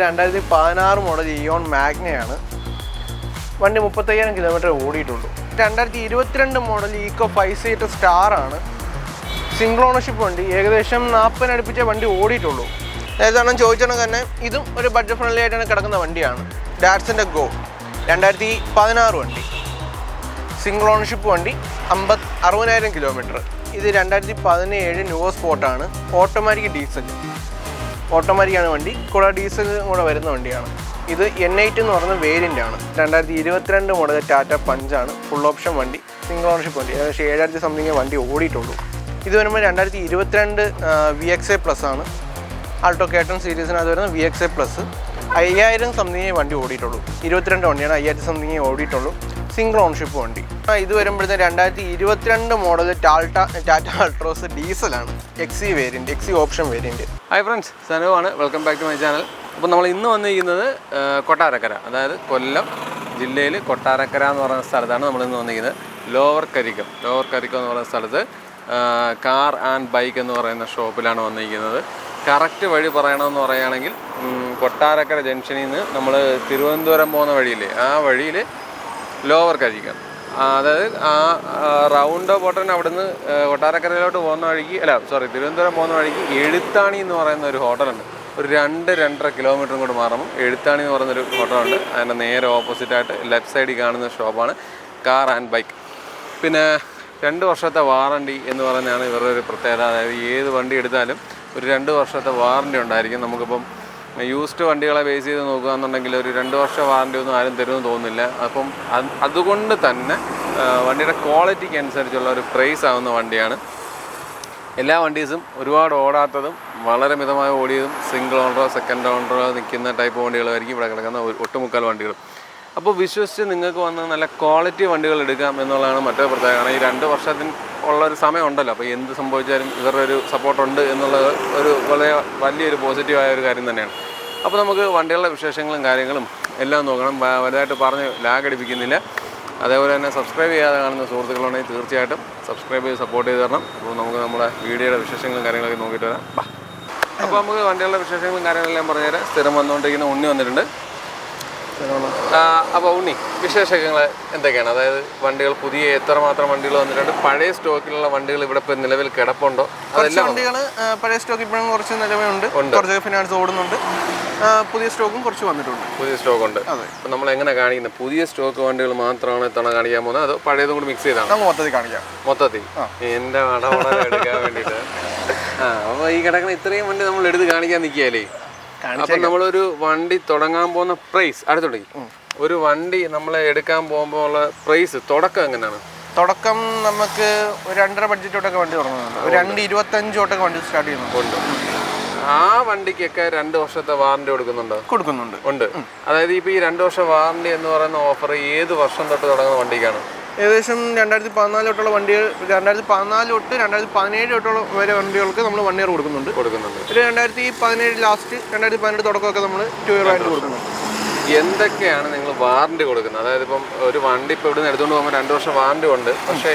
2016 model Eon മാഗ്നയാണ്. വണ്ടി 35,000 kilometre ഓടിയിട്ടുള്ളൂ. 2022 മോഡൽ ഈക്കോ 5 സീറ്റർ സ്റ്റാർ ആണ്. സിംഗിൾ ഓണർഷിപ്പ് വണ്ടി. ഏകദേശം 40 അടുപ്പിച്ച വണ്ടി ഓടിയിട്ടുള്ളൂ. ഏതാണ് ചോദിച്ചാൽ തന്നെ ഇതും ഒരു ബഡ്ജറ്റ് ഫ്രണ്ട്ലി ആയിട്ടാണ് കിടക്കുന്ന വണ്ടിയാണ്. ഡാറ്റ്സൻ്റെ ഗോ 2016 വണ്ടി. സിംഗിൾ ഓണർഷിപ്പ് വണ്ടി. 60,000 കിലോമീറ്റർ. ഇത് 2017 ന്യൂ സ്പോർട്ടാണ്. ഓട്ടോമാറ്റിക്കാണ് വണ്ടി. കൂടെ ഡീസൽ കൂടെ വരുന്ന വണ്ടിയാണ്. ഇത് N8 എന്ന് പറയുന്ന വേരിയൻ്റ് ആണ്. 2022 മോഡൽ ടാറ്റ പഞ്ചാണ്. ഫുൾ ഓപ്ഷൻ വണ്ടി. സിംഗിൾ ഓണർഷിപ്പ് വണ്ടി. ഏകദേശം 7,000 സംതിങ് വണ്ടി ഓടിയിട്ടുള്ളൂ. ഇത് വരുമ്പോൾ 2022 VXA പ്ലസ് ആണ്. ആൾട്ടോ കേട്ടൺ സീരീസിനകത്ത് വരുന്ന VXA പ്ലസ്. 5,000 സംതിങ്ങേ വണ്ടി ഓടിയിട്ടുള്ളൂ. 22 വണ്ടിയാണ്. 5,000 സംതിങ്ങേ ഓടിയിട്ടുള്ളൂ. സിംഗിൾ ഓണർഷിപ്പ് വണ്ടി. ഇത് വരുമ്പോഴത്തേന് 2022 മോഡൽ ടാറ്റ അൾട്രോസ് ഡീസലാണ്. XE variant, XE option variant. Hi friends, സനുവാണ്. Welcome back to my channel. അപ്പോൾ നമ്മൾ ഇന്ന് വന്നിരിക്കുന്നത് കൊട്ടാരക്കര, അതായത് കൊല്ലം ജില്ലയിൽ കൊട്ടാരക്കര എന്ന് പറയുന്ന സ്ഥലത്താണ് നമ്മളിന്ന് വന്നിരിക്കുന്നത്. ലോവർ കരിക്കം എന്ന് പറയുന്ന സ്ഥലത്ത് കാർ ആൻഡ് ബൈക്ക് എന്ന് പറയുന്ന ഷോപ്പിലാണ് വന്നിരിക്കുന്നത്. കറക്റ്റ് വഴി പറയണമെന്ന് പറയുകയാണെങ്കിൽ കൊട്ടാരക്കര ജംഗ്ഷനിൽ നിന്ന് നമ്മൾ തിരുവനന്തപുരം പോകുന്ന വഴിയില്ലേ, ആ വഴിയിൽ ലോവർ കരിക്കം, അതായത് ആ റൗണ്ട് ബോട്ടൻ അവിടുന്ന് കൊട്ടാരക്കരയിലോട്ട് പോകുന്ന വഴിക്ക് തിരുവനന്തപുരം പോകുന്ന വഴിക്ക് എഴുത്താണി എന്ന് പറയുന്ന ഒരു ഹോട്ടലുണ്ട്. ഒരു 2-2.5 കിലോമീറ്ററും കൂടെ മാറുമ്പോൾ എഴുത്താണി എന്ന് പറയുന്നൊരു ഹോട്ടലുണ്ട്. അതിൻ്റെ നേരെ ഓപ്പോസിറ്റായിട്ട് ലെഫ്റ്റ് സൈഡിൽ കാണുന്ന ഷോപ്പാണ് കാർ ആൻഡ് ബൈക്ക്. പിന്നെ 2 വർഷത്തെ വാറണ്ടി എന്ന് പറയുന്നതാണ് ഇവരുടെ ഒരു പ്രത്യേകത. അതായത് ഏത് വണ്ടി എടുത്താലും ഒരു 2 വർഷത്തെ വാറണ്ടി ഉണ്ടായിരിക്കും. നമുക്കിപ്പം യൂസ്ഡ് വണ്ടികളെ ബേസ് ചെയ്ത് നോക്കുകയാണെന്നുണ്ടെങ്കിൽ ഒരു 2 വർഷം വാറണ്ടി ഒന്നും ആരും തരുമെന്ന് തോന്നുന്നില്ല. അപ്പം അതുകൊണ്ട് തന്നെ വണ്ടിയുടെ ക്വാളിറ്റിക്ക് അനുസരിച്ചുള്ള ഒരു പ്രൈസ് ആവുന്ന വണ്ടിയാണ്. എല്ലാ വണ്ടീസും ഒരുപാട് ഓടാത്തതും വളരെ മിതമായി ഓടിയതും സിംഗിൾ ഓണറോ സെക്കൻഡ് ഓണറോ നിൽക്കുന്ന ടൈപ്പ് വണ്ടികളായിരിക്കും ഇവിടെ കിടക്കുന്ന ഒട്ടുമുക്കാൽ വണ്ടികളും. അപ്പോൾ വിശ്വസിച്ച് നിങ്ങൾക്ക് വന്ന് നല്ല ക്വാളിറ്റി വണ്ടികൾ എടുക്കാം എന്നുള്ളതാണ് മറ്റൊരു പ്രത്യേകത. കാരണം ഈ 2 വർഷത്തിന് ഉള്ളൊരു സമയം ഉണ്ടല്ലോ, അപ്പോൾ എന്ത് സംഭവിച്ചാലും ഇവരുടെ ഒരു സപ്പോർട്ടുണ്ട് എന്നുള്ളത് ഒരു വളരെ വലിയൊരു പോസിറ്റീവായ ഒരു കാര്യം തന്നെയാണ്. അപ്പോൾ നമുക്ക് വണ്ടികളുടെ വിശേഷങ്ങളും കാര്യങ്ങളും എല്ലാം നോക്കണം. വലുതായിട്ട് പറഞ്ഞ് ലാഗ് അടിപ്പിക്കുന്നില്ല. അതേപോലെ തന്നെ സബ്സ്ക്രൈബ് ചെയ്യാതെ കാണുന്ന സുഹൃത്തുക്കളുണ്ടെങ്കിൽ തീർച്ചയായിട്ടും സബ്സ്ക്രൈബ് ചെയ്ത് സപ്പോർട്ട് ചെയ്ത് തരണം. അപ്പോൾ നമുക്ക് നമ്മുടെ വീഡിയോയുടെ വിശേഷങ്ങളും കാര്യങ്ങളൊക്കെ നോക്കിയിട്ട് വരാം. അപ്പോൾ നമുക്ക് വണ്ടികളുടെ വിശേഷങ്ങളും കാര്യങ്ങളെല്ലാം പറഞ്ഞുതരാം. സ്ഥിരം വന്നുകൊണ്ടിരിക്കുന്ന ഉണ്ണി വന്നിട്ടുണ്ട്. അപ്പോൾ ഉണ്ണി, വിശേഷങ്ങൾ എന്തൊക്കെയാണ്? അതായത് വണ്ടികൾ എത്രമാത്രം വണ്ടികൾ വന്നിട്ടുണ്ട്? പഴയ സ്റ്റോക്കിലുള്ള വണ്ടികൾ ഇവിടെ ഇപ്പോൾ നിലവിൽ കിടപ്പുണ്ടോ? അതെല്ലാം വണ്ടികൾ പഴയ സ്റ്റോക്ക് ഇപ്പോഴും കുറച്ച് നിലവിലുണ്ട്. കുറച്ച് ഫിനാൻസ് ഓടുന്നുണ്ട്. പുതിയ സ്റ്റോക്കും കുറച്ച് വന്നിട്ടുണ്ട്. പുതിയ സ്റ്റോക്ക് ഉണ്ട്. അപ്പോൾ നമ്മൾ എങ്ങനെ കാണിക്കുന്നത്? പുതിയ സ്റ്റോക്ക് വണ്ടികൾ മാത്രമാണ് ഇത്തവണ കാണിക്കാൻ പോകുന്നത്, അതോ പഴയതും കൂടി മിക്സ് ചെയ്താണ്? മൊത്തത്തിൽ കാണിക്കാം. മൊത്തത്തിൽ എൻ്റെ വടവട എടുക്കാൻ വേണ്ടിയിട്ട്. അപ്പോൾ ഈ കിടക്കുന്ന ഇത്രയും വണ്ടി നമ്മൾ എടുത്ത് കാണിക്കാൻ നിൽക്കിയാലേ, അപ്പം നമ്മളൊരു വണ്ടി തുടങ്ങാൻ പോകുന്ന പ്രൈസ് അടുത്തുണ്ടെങ്കിൽ ഒരു വണ്ടി നമ്മൾ എടുക്കാൻ പോകുമ്പോൾ ഉള്ള പ്രൈസ് തുടക്കം എങ്ങനെയാണ്? തുടക്കം നമുക്ക് ഒരു 2.5 ബഡ്ജറ്റോട്ടൊക്കെ വണ്ടി തുടങ്ങുന്നുണ്ട്. ഒരു 2.25 തൊട്ടൊക്കെ വണ്ടി സ്റ്റാർട്ട് ചെയ്യുന്നുണ്ട്. ആ വണ്ടിക്കൊക്കെ 2 വർഷത്തെ വാറണ്ടി കൊടുക്കുന്നുണ്ട്. ഉണ്ട്. അതായത് ഇപ്പോൾ ഈ 2 വർഷം വാറണ്ടി എന്ന് പറയുന്ന ഓഫർ ഏത് വർഷം തൊട്ട് തുടങ്ങുന്ന വണ്ടിക്കാണ്? ഏകദേശം 2014 തൊട്ടുള്ള വണ്ടികൾ, 2014 തൊട്ട് 2017 തൊട്ടുള്ള വരെ വണ്ടികൾക്ക് നമ്മൾ 1 ഇയർ കൊടുക്കുന്നുണ്ട്. ഒരു 2017 ലാസ്റ്റ് 2018 തുടക്കമൊക്കെ നമ്മൾ 2 ഇയർ ആയിട്ട് കൊടുക്കുന്നുണ്ട്. എന്തൊക്കെയാണ് നിങ്ങൾ വാറണ്ടി കൊടുക്കുന്നത്? അതായത് ഇപ്പം ഒരു വണ്ടി ഇപ്പോൾ ഇവിടെ നിന്ന് എടുത്തുകൊണ്ട് പോകുമ്പോൾ 2 വർഷം വാറണ്ടി ഉണ്ട്, പക്ഷേ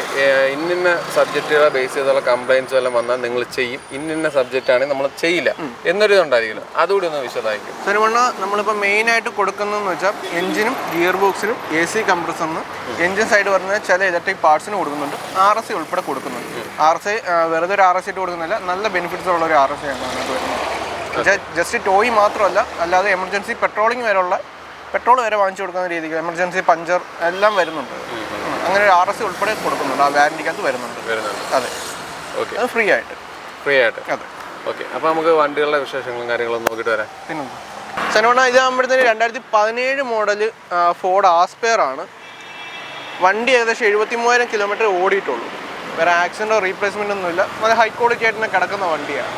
ഇന്ന സബ്ജക്റ്റുകളെ ബേസ് ചെയ്തുള്ള കംപ്ലയിൻസും എല്ലാം വന്നാൽ നിങ്ങൾ ചെയ്യും, ഇന്ന സബ്ജക്റ്റ് ആണെങ്കിൽ നമ്മൾ ചെയ്യില്ല എന്നൊരു ഇതുണ്ടായിരിക്കില്ല. അതുകൂടി ഒന്ന് വിശദമായിരിക്കും. സനുവണ്ണ, നമ്മളിപ്പോൾ മെയിനായിട്ട് കൊടുക്കുന്നതെന്ന് വെച്ചാൽ എഞ്ചിനും ഗിയർ ബോക്സിനും AC കംപ്രസറിന് എഞ്ചിൻ സൈഡ് വരുന്ന ചില ഇലക്ട്രിക് പാർട്സിന് കൊടുക്കുന്നുണ്ട്. RSA ഉൾപ്പെടെ കൊടുക്കുന്നുണ്ട്. RSA വെറുതെ ഒരു RSA ഇട്ട് കൊടുക്കുന്നില്ല, നല്ല ബെനിഫിറ്റ്സ് ഉള്ള ഒരു RSA ആണ് അതിനകത്ത് വരുന്നത്. ജസ്റ്റ് ടോയ് മാത്രമല്ല, അല്ലാതെ എമർജൻസി പെട്രോളിങ് വരെയുള്ള പെട്രോൾ വരെ വാങ്ങിച്ചു കൊടുക്കുന്ന രീതിക്ക് എമർജൻസി പഞ്ചർ എല്ലാം വരുന്നുണ്ട്. അങ്ങനെ ഒരു RSA ഉൾപ്പെടെ കൊടുക്കുന്നുണ്ട്. ആ വാറണ്ടിക്കകത്ത് വരുന്നുണ്ട്. അതെ, ഓക്കെ. അത് ഫ്രീ ആയിട്ട്. അതെ, ഓക്കെ. അപ്പോൾ നമുക്ക് വണ്ടികളുടെ വിശേഷങ്ങളും കാര്യങ്ങളും നോക്കിയിട്ട് വരാം. പിന്നെ സനുവണ്ണ, ഇതാകുമ്പോഴത്തേന് 2017 മോഡൽ ഫോർഡ് ആസ്പെയർ ആണ്. വണ്ടി ഏകദേശം 73,000 കിലോമീറ്റർ ഓടിയിട്ടുള്ളൂ. വേറെ ആക്സിഡൻറ്റോ റീപ്ലേസ്മെൻ്റ് ഒന്നുമില്ല. നല്ല ഹൈ ക്വാളിറ്റി ആയിട്ട് തന്നെ കിടക്കുന്ന വണ്ടിയാണ്.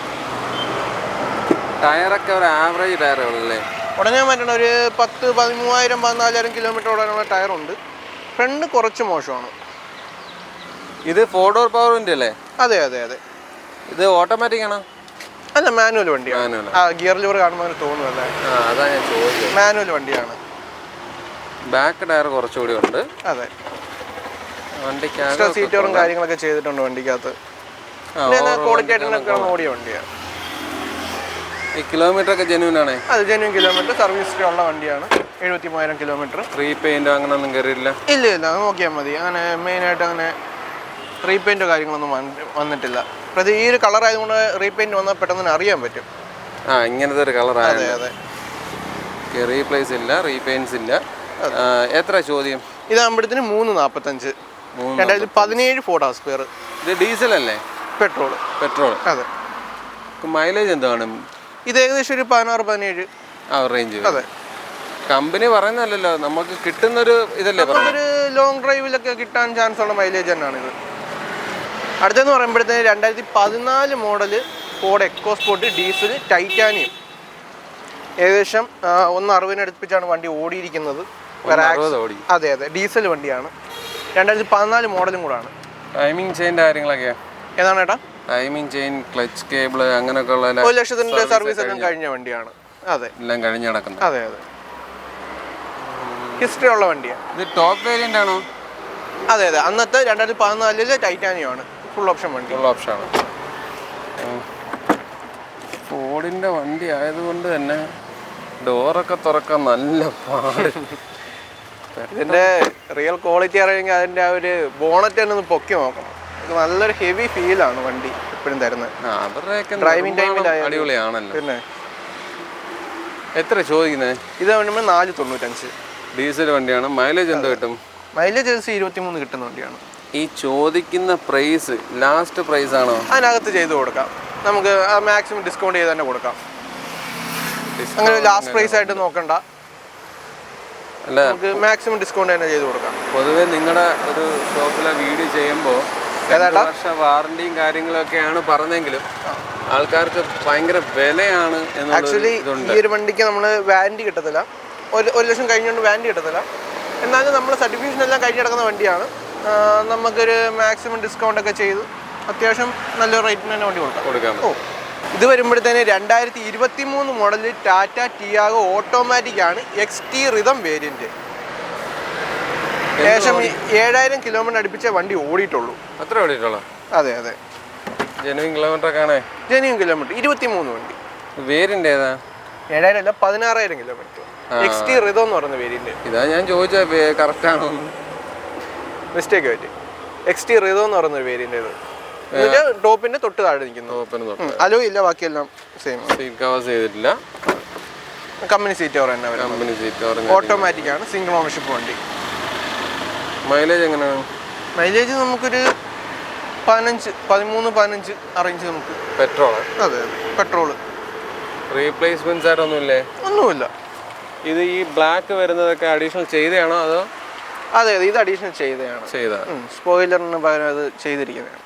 ടയറൊക്കെ ഒരു ആവറേജ് ടയറുകളല്ലേ? ഉടനെ പറ്റണ ഒരു 13,000-14,000 കിലോമീറ്റർ ഓടാനുള്ള ടയറുണ്ട്. ഫ്രണ്ട് കുറച്ച് മോശമാണ്. ഇത് 4 ഡോർ പവർ വണ്ടി അല്ലേ? അതെ. ഇത് ഓട്ടോമാറ്റിക് ആണോ? അല്ല, മാനുവൽ വണ്ടിയാണ്. ഗിയർ ലിവർ കാണുമ്പോൾ അങ്ങനെ തോന്നുമല്ലേ? അതാ ഞാൻ ചോദിച്ചത്. മാനുവൽ വണ്ടിയാണ്. ബാക്ക് ടയർ കുറച്ചുകൂടി ഉണ്ട്. അതെ, വണ്ടിക്ക് സീറ്ററും കാര്യങ്ങളൊക്കെ ചെയ്തിട്ടുണ്ട് വണ്ടിക്കകത്ത്. ക്വാളിറ്റി ആയിട്ട് ഓടിയ വണ്ടിയാണ്. ഈ കിലോമീറ്റർ ഒക്കെ ജെന്യൂൻ ആണേ? അത് ജെന്യൂൻ കിലോമീറ്റർ, സർവീസ് ഹിസ്റ്ററി ഉള്ള വണ്ടിയാണ്. 73,000 കിലോമീറ്റർ. റീപെയിൻറ്റോ അങ്ങനെ ഒന്നും കയറിയില്ല? ഇല്ല ഇല്ല, അത് നോക്കിയാൽ മതി. അങ്ങനെ മെയിനായിട്ട് അങ്ങനെ റീപെയിൻറ്റോ കാര്യങ്ങളൊന്നും വന്നിട്ടില്ല. പ്രതി ഈ ഒരു കളർ ആയതുകൊണ്ട് റീപെയിൻറ്റ് വന്നാൽ പെട്ടെന്ന് അറിയാൻ പറ്റും. ഇങ്ങനത്തെ ഒരു കളറാണ്. അതെ അതെ. റീപ്ലേസ് ഇല്ല, റീപെയിൻസ് ഇല്ല. എത്ര ചോദ്യം? ഇതാകുമ്പോഴത്തേന് 345. 2017 ഫോർഡ് സ്ക്വയർ. ഇത് ഡീസൽ അല്ലേ? പെട്രോൾ. അതെ. മൈലേജ് എന്താണ്? ഇത് ഏകദേശം ഒരു 16-17 ആ റേഞ്ച്. അതെ. കമ്പനി പറയുന്നല്ലോ, നമുക്ക് കിട്ടുന്നൊരു ഇതല്ലേ പറഞ്ഞത്? ഒരു ലോങ് ഡ്രൈവിലൊക്കെ കിട്ടാൻ ചാൻസ് ഉള്ള മൈലേജ് തന്നെയാണ് ഇത്. അടുത്തെന്ന് പറയുമ്പോഴത്തേന് 2014 model Ford EcoSport diesel titanium. ഏകദേശം 160 അടുപ്പിച്ചാണ് വണ്ടി ഓടിയിരിക്കുന്നത്. അതെ അതെ, ഡീസൽ വണ്ടിയാണ്. 2014 മോഡലും കൂടാണ്. ടൈമിംഗ് ചെയിൻ്റെ കാര്യങ്ങളൊക്കെയാ ഏതാണ് ഏട്ടാ? ടൈമിംഗ് ചെയിൻ, ക്ലച്ച് കേബിൾ അങ്ങനെയൊക്കെ ഉള്ള 1 ലക്ഷത്തിൻ്റെ സർവീസ് എല്ലാം കഴിഞ്ഞ വണ്ടിയാണ്. അതെ, എല്ലാം കഴിഞ്ഞ് നടക്കുന്നത്. അതെ അതെ, ഹിസ്റ്ററി ഉള്ള വണ്ടിയാണ്. ഇത് ടോപ്പ് വേരിയൻ്റ് ആണോ? അതെ അതെ, അന്നത്തെ 2014 ടൈറ്റാനിയം ആണ്. ഫുൾ ഓപ്ഷൻ വണ്ടി. ഫുൾ ഓപ്ഷനാണ്. ഫോർഡിൻ്റെ വണ്ടി ആയതുകൊണ്ട് തന്നെ ഡോറൊക്കെ തുറക്കാൻ നല്ല പാട്. ഇതിൻ്റെ റിയൽ ക്വാളിറ്റി അറിയെങ്കിൽ അതിൻ്റെ ആ ഒരു ബോണറ്റ് തന്നെ ഒന്ന് പൊക്കി നോക്കണം. നല്ലൊരു ഹെവി ഫീലാണ് വണ്ടി എപ്പോഴും തരുന്നത്. അവരുടെയൊക്കെ ഡ്രൈവിംഗ് ടൈമിലായാലും അടിപൊളിയാണല്ലോ. പിന്നെ എത്ര ചോദിക്കുന്നത്? ഇത് വേണ്ടുമ്പോൾ 495. ഡീസൽ വണ്ടിയാണ്. മൈലേജ് എന്തോ കിട്ടും? മൈലേജ് 23 കിട്ടുന്ന വണ്ടിയാണ്. ഈ ചോദിക്കുന്ന പ്രൈസ് ലാസ്റ്റ് പ്രൈസ് ആണോ? അതിനകത്ത് ചെയ്ത് കൊടുക്കാം. നമുക്ക് മാക്സിമം ഡിസ്കൗണ്ട് ചെയ്ത് തന്നെ കൊടുക്കാം. അങ്ങനെ ലാസ്റ്റ് പ്രൈസ് ആയിട്ട് നോക്കണ്ട, അല്ല നമുക്ക് മാക്സിമം ഡിസ്കൗണ്ട് തന്നെ ചെയ്ത് കൊടുക്കാം. പൊതുവെ നിങ്ങളുടെ ഒരു ഷോപ്പിലെ വീഡിയോ ചെയ്യുമ്പോൾ 2 വർഷ വാറണ്ടിയും കാര്യങ്ങളൊക്കെയാണ് പറഞ്ഞെങ്കിലും ആൾക്കാർക്ക് ഭയങ്കര വിലയാണ്. ആക്ച്വലി ഈ ഒരു വണ്ടിക്ക് നമ്മൾ വാറണ്ടി കിട്ടത്തില്ല. 1 ലക്ഷം കഴിഞ്ഞുകൊണ്ട് വാറണ്ടി കിട്ടത്തില്ല. എന്നാലും നമ്മൾ സർട്ടിഫിക്കേഷൻ എല്ലാം കഴിഞ്ഞ് കിടക്കുന്ന വണ്ടിയാണ്. നമുക്കൊരു മാക്സിമം ഡിസ്കൗണ്ട് ഒക്കെ ചെയ്ത് അത്യാവശ്യം നല്ല റേറ്റിന് തന്നെ വണ്ടി കൊടുക്കാം. ഇത് വരുമ്പോഴത്തേന് 2023 മോഡൽ ടാറ്റ ടിയാഗോ ഓട്ടോമാറ്റിക് ആണ്. XT rhythm variant. ഏകദേശം 7000 കിലോമീറ്റർ അടുപ്പിച്ച വണ്ടി ഓടിയിട്ടുള്ളൂ. അത്ര ഓടിയിട്ടുള്ളൂ? അതെ അതെ, ജെന്യൂൻ കിലോമീറ്റർ ഒക്കെ ആണേ. Genuine kilometre. 23 വണ്ടി. വേരിയന്റ് ഏതാ? 7000 അല്ല, 16,000 കിലോമീറ്റർ. XT റിതം എന്ന് പറയുന്ന വേരിയന്റ്. ഇതാ ഞാൻ ചോദിച്ചത് കറക്റ്റ് ആണോ? മിസ്റ്റേക്ക് പറ്റി. XT റിതം എന്ന് പറയുന്ന വേരിയന്റ്. ഇത് ടോപ്പിന്റെ തൊട്ട് താഴെ നിൽക്കുന്നു. അലോ ഇല്ല, ബാക്കിയെല്ലാം സെയിം. സീറ്റ് കവേഴ്സ് ചെയ്തിട്ടില്ല. കമ്പനി സീറ്റ് കവർ തന്നെ. Company seat cover. ഓട്ടോമാറ്റിക് ആണ്, സിംഗിൾ ഓണർഷിപ്പ് വണ്ടി. മൈലേജ് എങ്ങനെയാണ്? മൈലേജ് നമുക്കൊരു 13-15 അറേഞ്ച് നമുക്ക്. പെട്രോൾ? അതെ അതെ, പെട്രോള്. റീപ്ലേസ്മെന്റ്സ് ആയിട്ടൊന്നുമില്ലേ? ഒന്നുമില്ല. ഇത് ഈ ബ്ലാക്ക് വരുന്നതൊക്കെ അഡീഷണൽ ചെയ്തതാണോ അതോ? അതെ അതെ, ഇത് അഡീഷണൽ ചെയ്തതാണ്. സ്പോയിലറിന് പകരം അത് ചെയ്തിരിക്കുന്നതാണ്.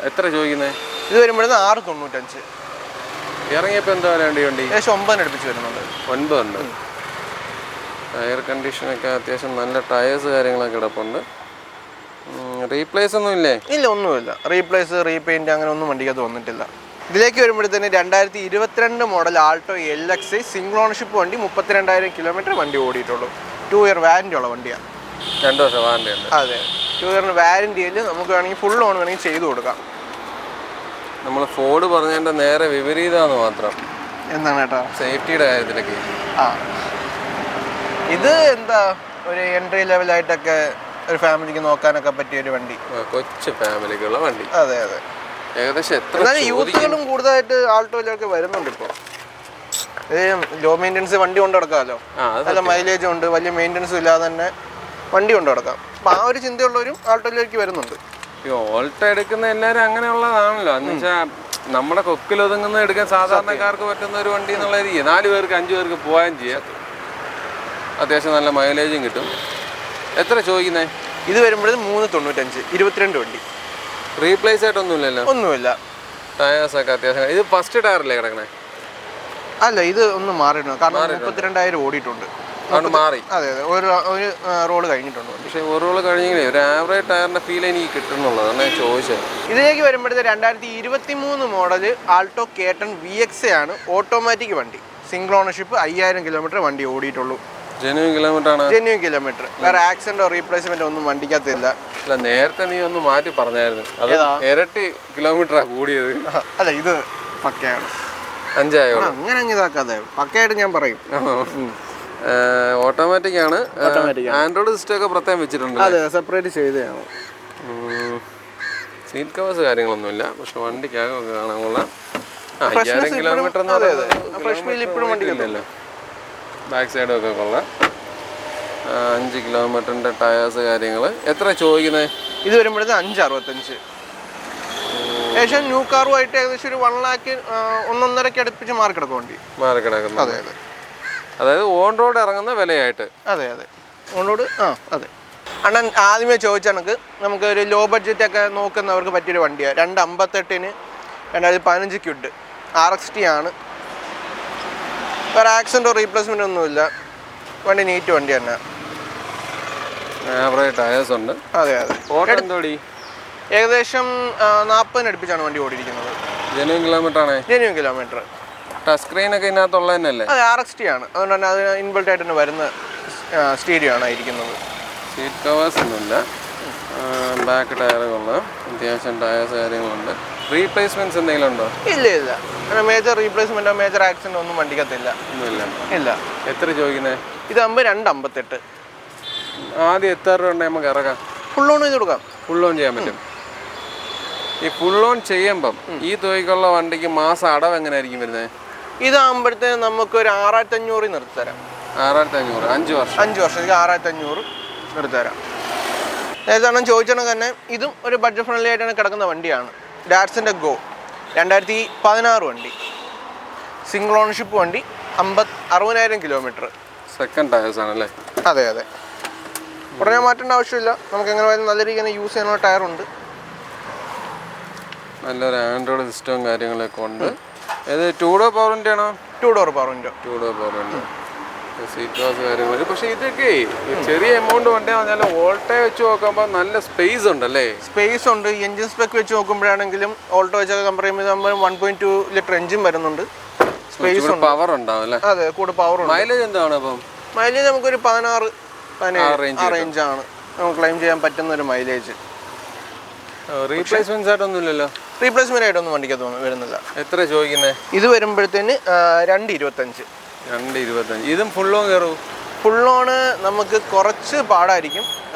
എത്ര ചോദിക്കുന്നത്? ഇത് വരുമ്പോഴത്തേന് 695. ഇറങ്ങിയപ്പോൾ എന്താ വേണ്ടി വണ്ടി? ഏകദേശം 9 അടുപ്പിച്ച് വരുന്നുണ്ട്. 9 ഉണ്ട്. ടയർ കണ്ടീഷനൊക്കെ അത്യാവശ്യം നല്ല ടയേഴ്സ് കാര്യങ്ങളൊക്കെ കിടപ്പുണ്ട്. റീപ്ലേസ് ഒന്നും ഇല്ലേ? ഇല്ല, ഒന്നുമില്ല. റീപ്ലേസ്, റീപെയിൻറ്റ് അങ്ങനെ ഒന്നും വണ്ടിക്കകത്ത് വന്നിട്ടില്ല. ഇതിലേക്ക് വരുമ്പോഴത്തേന് 2022 model Alto LX single ownership വണ്ടി. 32,000 കിലോമീറ്റർ വണ്ടി ഓടിയിട്ടുള്ളൂ. 2 ഇയർ വാറൻറ്റി ഉള്ള വണ്ടിയാണ്. 2 വർഷം വാറൻറ്റി ഉണ്ട്. അതെ, 2 ഇയറിന് വാറൻറ്റിയിൽ നമുക്ക് വേണമെങ്കിൽ ഫുൾ ഓൺ വേണമെങ്കിൽ ചെയ്ത് കൊടുക്കാം. നമ്മൾ ഫോർഡ് പറഞ്ഞതിൻ്റെ നേരെ വിപരീതമാണ് മാത്രം. എന്താണ് കേട്ടോ? സേഫ്റ്റിയുടെ കാര്യത്തിലൊക്കെ. ഇത് എന്താ ഒരു എൻട്രി ലെവലായിട്ടൊക്കെ ഒരു ഫാമിലിക്ക് നോക്കാനൊക്കെ പറ്റിയ ഒരു വണ്ടി. കൊച്ചു ഫാമിലിക്കുള്ള വണ്ടി. അതെ അതെ. ഏകദേശം എത്ര? യൂത്തുകളും കൂടുതലായിട്ട് ആൾട്ടോയിലൊക്കെ വരുന്നുണ്ട് ഇപ്പോൾ. ലോ മെയിൻ്റെനൻസ് വണ്ടി കൊണ്ട് നടക്കാമല്ലോ. നല്ല മൈലേജ് ഉണ്ട്, വലിയ മെയിൻ്റെനൻസും ഇല്ലാതെ തന്നെ വണ്ടി കൊണ്ട് നടക്കാം. അപ്പം ആ ഒരു ചിന്തയുള്ളവരും ആൾട്ടോയിലേക്ക് വരുന്നുണ്ട്. ഈ ഓൾട്ടോ എടുക്കുന്ന എല്ലാവരും അങ്ങനെയുള്ളതാണല്ലോ. എന്ന് വെച്ചാൽ നമ്മുടെ കൊക്കിലൊതുങ്ങുന്ന എടുക്കാൻ സാധാരണക്കാർക്ക് പറ്റുന്ന ഒരു വണ്ടി എന്നുള്ള രീതി. 4 പേർക്ക് 5 പേർക്ക് പോകാൻ ചെയ്യാം. അത്യാവശ്യം നല്ല മൈലേജും കിട്ടും. എത്ര ചോദിക്കുന്നത്? ഇത് വരുമ്പോഴേ 395. 22 വണ്ടി. റീപ്ലേസ് ആയിട്ടൊന്നുമില്ലല്ലോ? ഒന്നുമില്ല. ടയേഴ്സൊക്കെ അത്യാവശ്യം. ഇത് ഫസ്റ്റ് ടയറല്ലേ കിടക്കണേ? അല്ല, ഇത് ഒന്ന് മാറിയിട്ടുണ്ട്. കാരണം 32,000 ഓടിയിട്ടുണ്ട്. അതുകൊണ്ട് മാറി. അതെ അതെ, ഒരു റോള് കഴിഞ്ഞിട്ടുണ്ട്. പക്ഷേ ഒരു റോള് കഴിഞ്ഞെങ്കിലേ ഒരു ആവറേജ് ടയറിൻ്റെ ഫീൽ എനിക്ക് കിട്ടുന്നുള്ളത്. അതാണ് ഞാൻ ചോദിച്ചത്. ഇതിലേക്ക് വരുമ്പോഴത്തെ 2023 മോഡൽ ആൾട്ടോ K10 VX ആണ്. ഓട്ടോമാറ്റിക് വണ്ടി. Single ownership. 5,000 കിലോമീറ്റർ വണ്ടി ഓടിയിട്ടുള്ളൂ. ജെന്യൂൻ കിലോമീറ്റർ ആണ്. Genuine kilometre. വേറെ ആക്സിഡന്റോ റീപ്ലേസ്മെന്റോ ഒന്നും വണ്ടിക്കകത്തില്ല. അല്ല, നേരത്തെ നീ ഒന്ന് മാറ്റി പറഞ്ഞായിരുന്നു. അത് ഇരട്ടി കിലോമീറ്ററാണ് കൂടിയത്. അല്ല, ഇത് പക്കയാണ്. 5 ആയോളൂ. അങ്ങനെ അങ്ങ് ഇതാക്കാതെ പക്കയായിട്ട് ഞാൻ പറയും. ഓട്ടോമാറ്റിക് ആണ്. ആൻഡ്രോയിഡ് സിസ്റ്റം ഒക്കെ പ്രത്യേകം വെച്ചിട്ടുണ്ട്. അതെ, സെപ്പറേറ്റ് ചെയ്തതാണ്. സീറ്റ് കവേഴ്സ് കാര്യങ്ങളൊന്നുമില്ല, പക്ഷെ വണ്ടിക്കകം കാണാനുള്ള 5000 കിലോമീറ്റർ ബാക്ക് സൈഡും ഒക്കെ കൊള്ളാം. 5 കിലോമീറ്ററിൻ്റെ ടയേഴ്സ് കാര്യങ്ങൾ. എത്ര ചോദിക്കുന്നത്? ഇത് വരുമ്പോഴത്തെ 565. ഏകദേശം ന്യൂ കാറുമായിട്ട് ഏകദേശം ഒരു 1 lakh 1.5 അടുപ്പിച്ച് മാറി കിടക്കും വണ്ടി. മാറി കിടക്കുന്നു. അതെ അതെ. അതായത് ഓൺ റോഡ് ഇറങ്ങുന്ന വിലയായിട്ട്. അതെ അതെ, ഓൺ റോഡ്. അതെ. അണ്ണൻ ആദ്യമേ ചോദിച്ച കണക്ക് നമുക്ക് ഒരു ലോ ബഡ്ജറ്റ് ഒക്കെ നോക്കുന്നവർക്ക് പറ്റിയൊരു വണ്ടിയാണ്. 258 2015 ക്യുഡ് RXT ആണ്. വേറെ ആക്സിഡൻറ്റോ റീപ്ലേസ്മെൻ്റ് ഒന്നുമില്ല. വണ്ടി നീറ്റ് വണ്ടി തന്നെ. ആവറേജ് ടയേഴ്സ് ഉണ്ട്. അതെ അതെ. എന്തോടി ഏകദേശം 40 അടുപ്പിച്ചാണ് വണ്ടി ഓടിയിരിക്കുന്നത്. ജെന്യൂൻ കിലോമീറ്റർ ആണ്. Genuine kilometre. ടച്ച് സ്ക്രീനൊക്കെ ഇതിനകത്തുള്ള തന്നെയല്ലേ? അതെ, RXT ആണ്. അതുകൊണ്ട് തന്നെ അതിന് ഇൻബിൾട്ട് ആയിട്ട് തന്നെ വരുന്ന സ്റ്റീരിയോ ആണ് ഇരിക്കുന്നത്. സീറ്റ് കവേഴ്സ് ഒന്നുമില്ല. ബാക്ക് ടയറുകൾ, അത്യാവശ്യം ടയേഴ്സ് കാര്യങ്ങളുണ്ട്. റീപ്ലേസ്മെന്റ്സ് എന്തെങ്കിലും ഉണ്ടോ? ഇല്ല ഇല്ല, മേജർ റീപ്ലേസ്മെന്റോ മേജർ ആക്സിഡന്റോ ഒന്നും വണ്ടിക്കത്തില്ല. ഇല്ല. എത്ര ചോദിക്കുന്നത്? ഇത് 258. ആദ്യം എത്ര രൂപ ഉണ്ടെങ്കിൽ നമുക്ക് ഇറക്കാം? ഫുൾ ഓൺ ചെയ്ത് കൊടുക്കാം. ഫുൾ ഓൺ ചെയ്യാൻ പറ്റും. ഈ ഫുൾ ഓൺ ചെയ്യുമ്പം ഈ തുകയ്ക്കുള്ള വണ്ടിക്ക് മാസം അടവ് എങ്ങനെയായിരിക്കും വരുന്നത്? ഇതാകുമ്പോഴത്തേന് നമുക്കൊരു 6500 നിർത്തിത്തരാം. 6500 5 വർഷം. 5 വർഷത്തേക്ക് 6500 നിർത്തിത്തരാം. നേരത്തെ ചോദിച്ചാണെങ്കിൽ തന്നെ ഇതും ഒരു ബഡ്ജറ്റ് ഫ്രണ്ട്ലി ആയിട്ടാണ് കിടക്കുന്ന വണ്ടിയാണ്. ഡാറ്റ്സൻ്റെ ഗോ 2016 വണ്ടി, സിംഗിൾ ഓണർഷിപ്പ് വണ്ടി, 60,000 കിലോമീറ്റർ. സെക്കൻഡ് ടയേഴ്സ് ആണല്ലേ? അതെ അതെ. ഉടനെ മാറ്റേണ്ട ആവശ്യമില്ല. നമുക്ക് എങ്ങനെ പോയാലും നല്ല രീതിയിൽ യൂസ് ചെയ്യാനുള്ള ടയറുണ്ട്. നല്ലൊരു ആൻഡ്രോയിഡ് സിസ്റ്റവും കാര്യങ്ങളൊക്കെ ഉണ്ട്. ഇത് 2 ഡോർ പവർ വിൻഡോ ആണോ? 2 door power window. 2 door power window. Seat covers കാര്യങ്ങൾ. പക്ഷേ ഇതൊക്കെ ചെറിയ എമൗണ്ട് വണ്ടി പറഞ്ഞാൽ ഓൾട്ടോ വെച്ച് നോക്കുമ്പോൾ നല്ല സ്പേസ് ഉണ്ടല്ലേ? സ്പേസ് ഉണ്ട്. എഞ്ചിൻ സ്പെക്ക് വെച്ച് നോക്കുമ്പോഴാണെങ്കിലും ഓൾട്ടോ വെച്ചൊക്കെ കമ്പയർ ചെയ്യുമ്പോൾ 1.2 ലിറ്റർ എഞ്ചിൻ വരുന്നുണ്ട്. സ്പേസ് ഉണ്ട്, പവർ ഉണ്ടാവും അല്ലേ? അതെ, കൂടെ പവർ ഉണ്ട്. മൈലേജ് എന്താണ് അപ്പം? മൈലേജ് നമുക്കൊരു 16-17 റേഞ്ചാണ് നമുക്ക് ക്ലെയിം ചെയ്യാൻ പറ്റുന്ന ഒരു മൈലേജ്. റീപ്ലേസ്മെന്റ് ആയിട്ടൊന്നും ഇല്ലല്ലോ? റീപ്ലേസ്മെന്റ് ആയിട്ടൊന്നും വണ്ടിക്ക് വരുന്നില്ല. എത്ര ചോദിക്കുന്നത്? ഇത് വരുമ്പോഴത്തേന് 225. 225. ഇതും ഫുൾ ഓൺ കയറും? ഫുൾ ഓണ് നമുക്ക് കുറച്ച് പാടായിരിക്കും.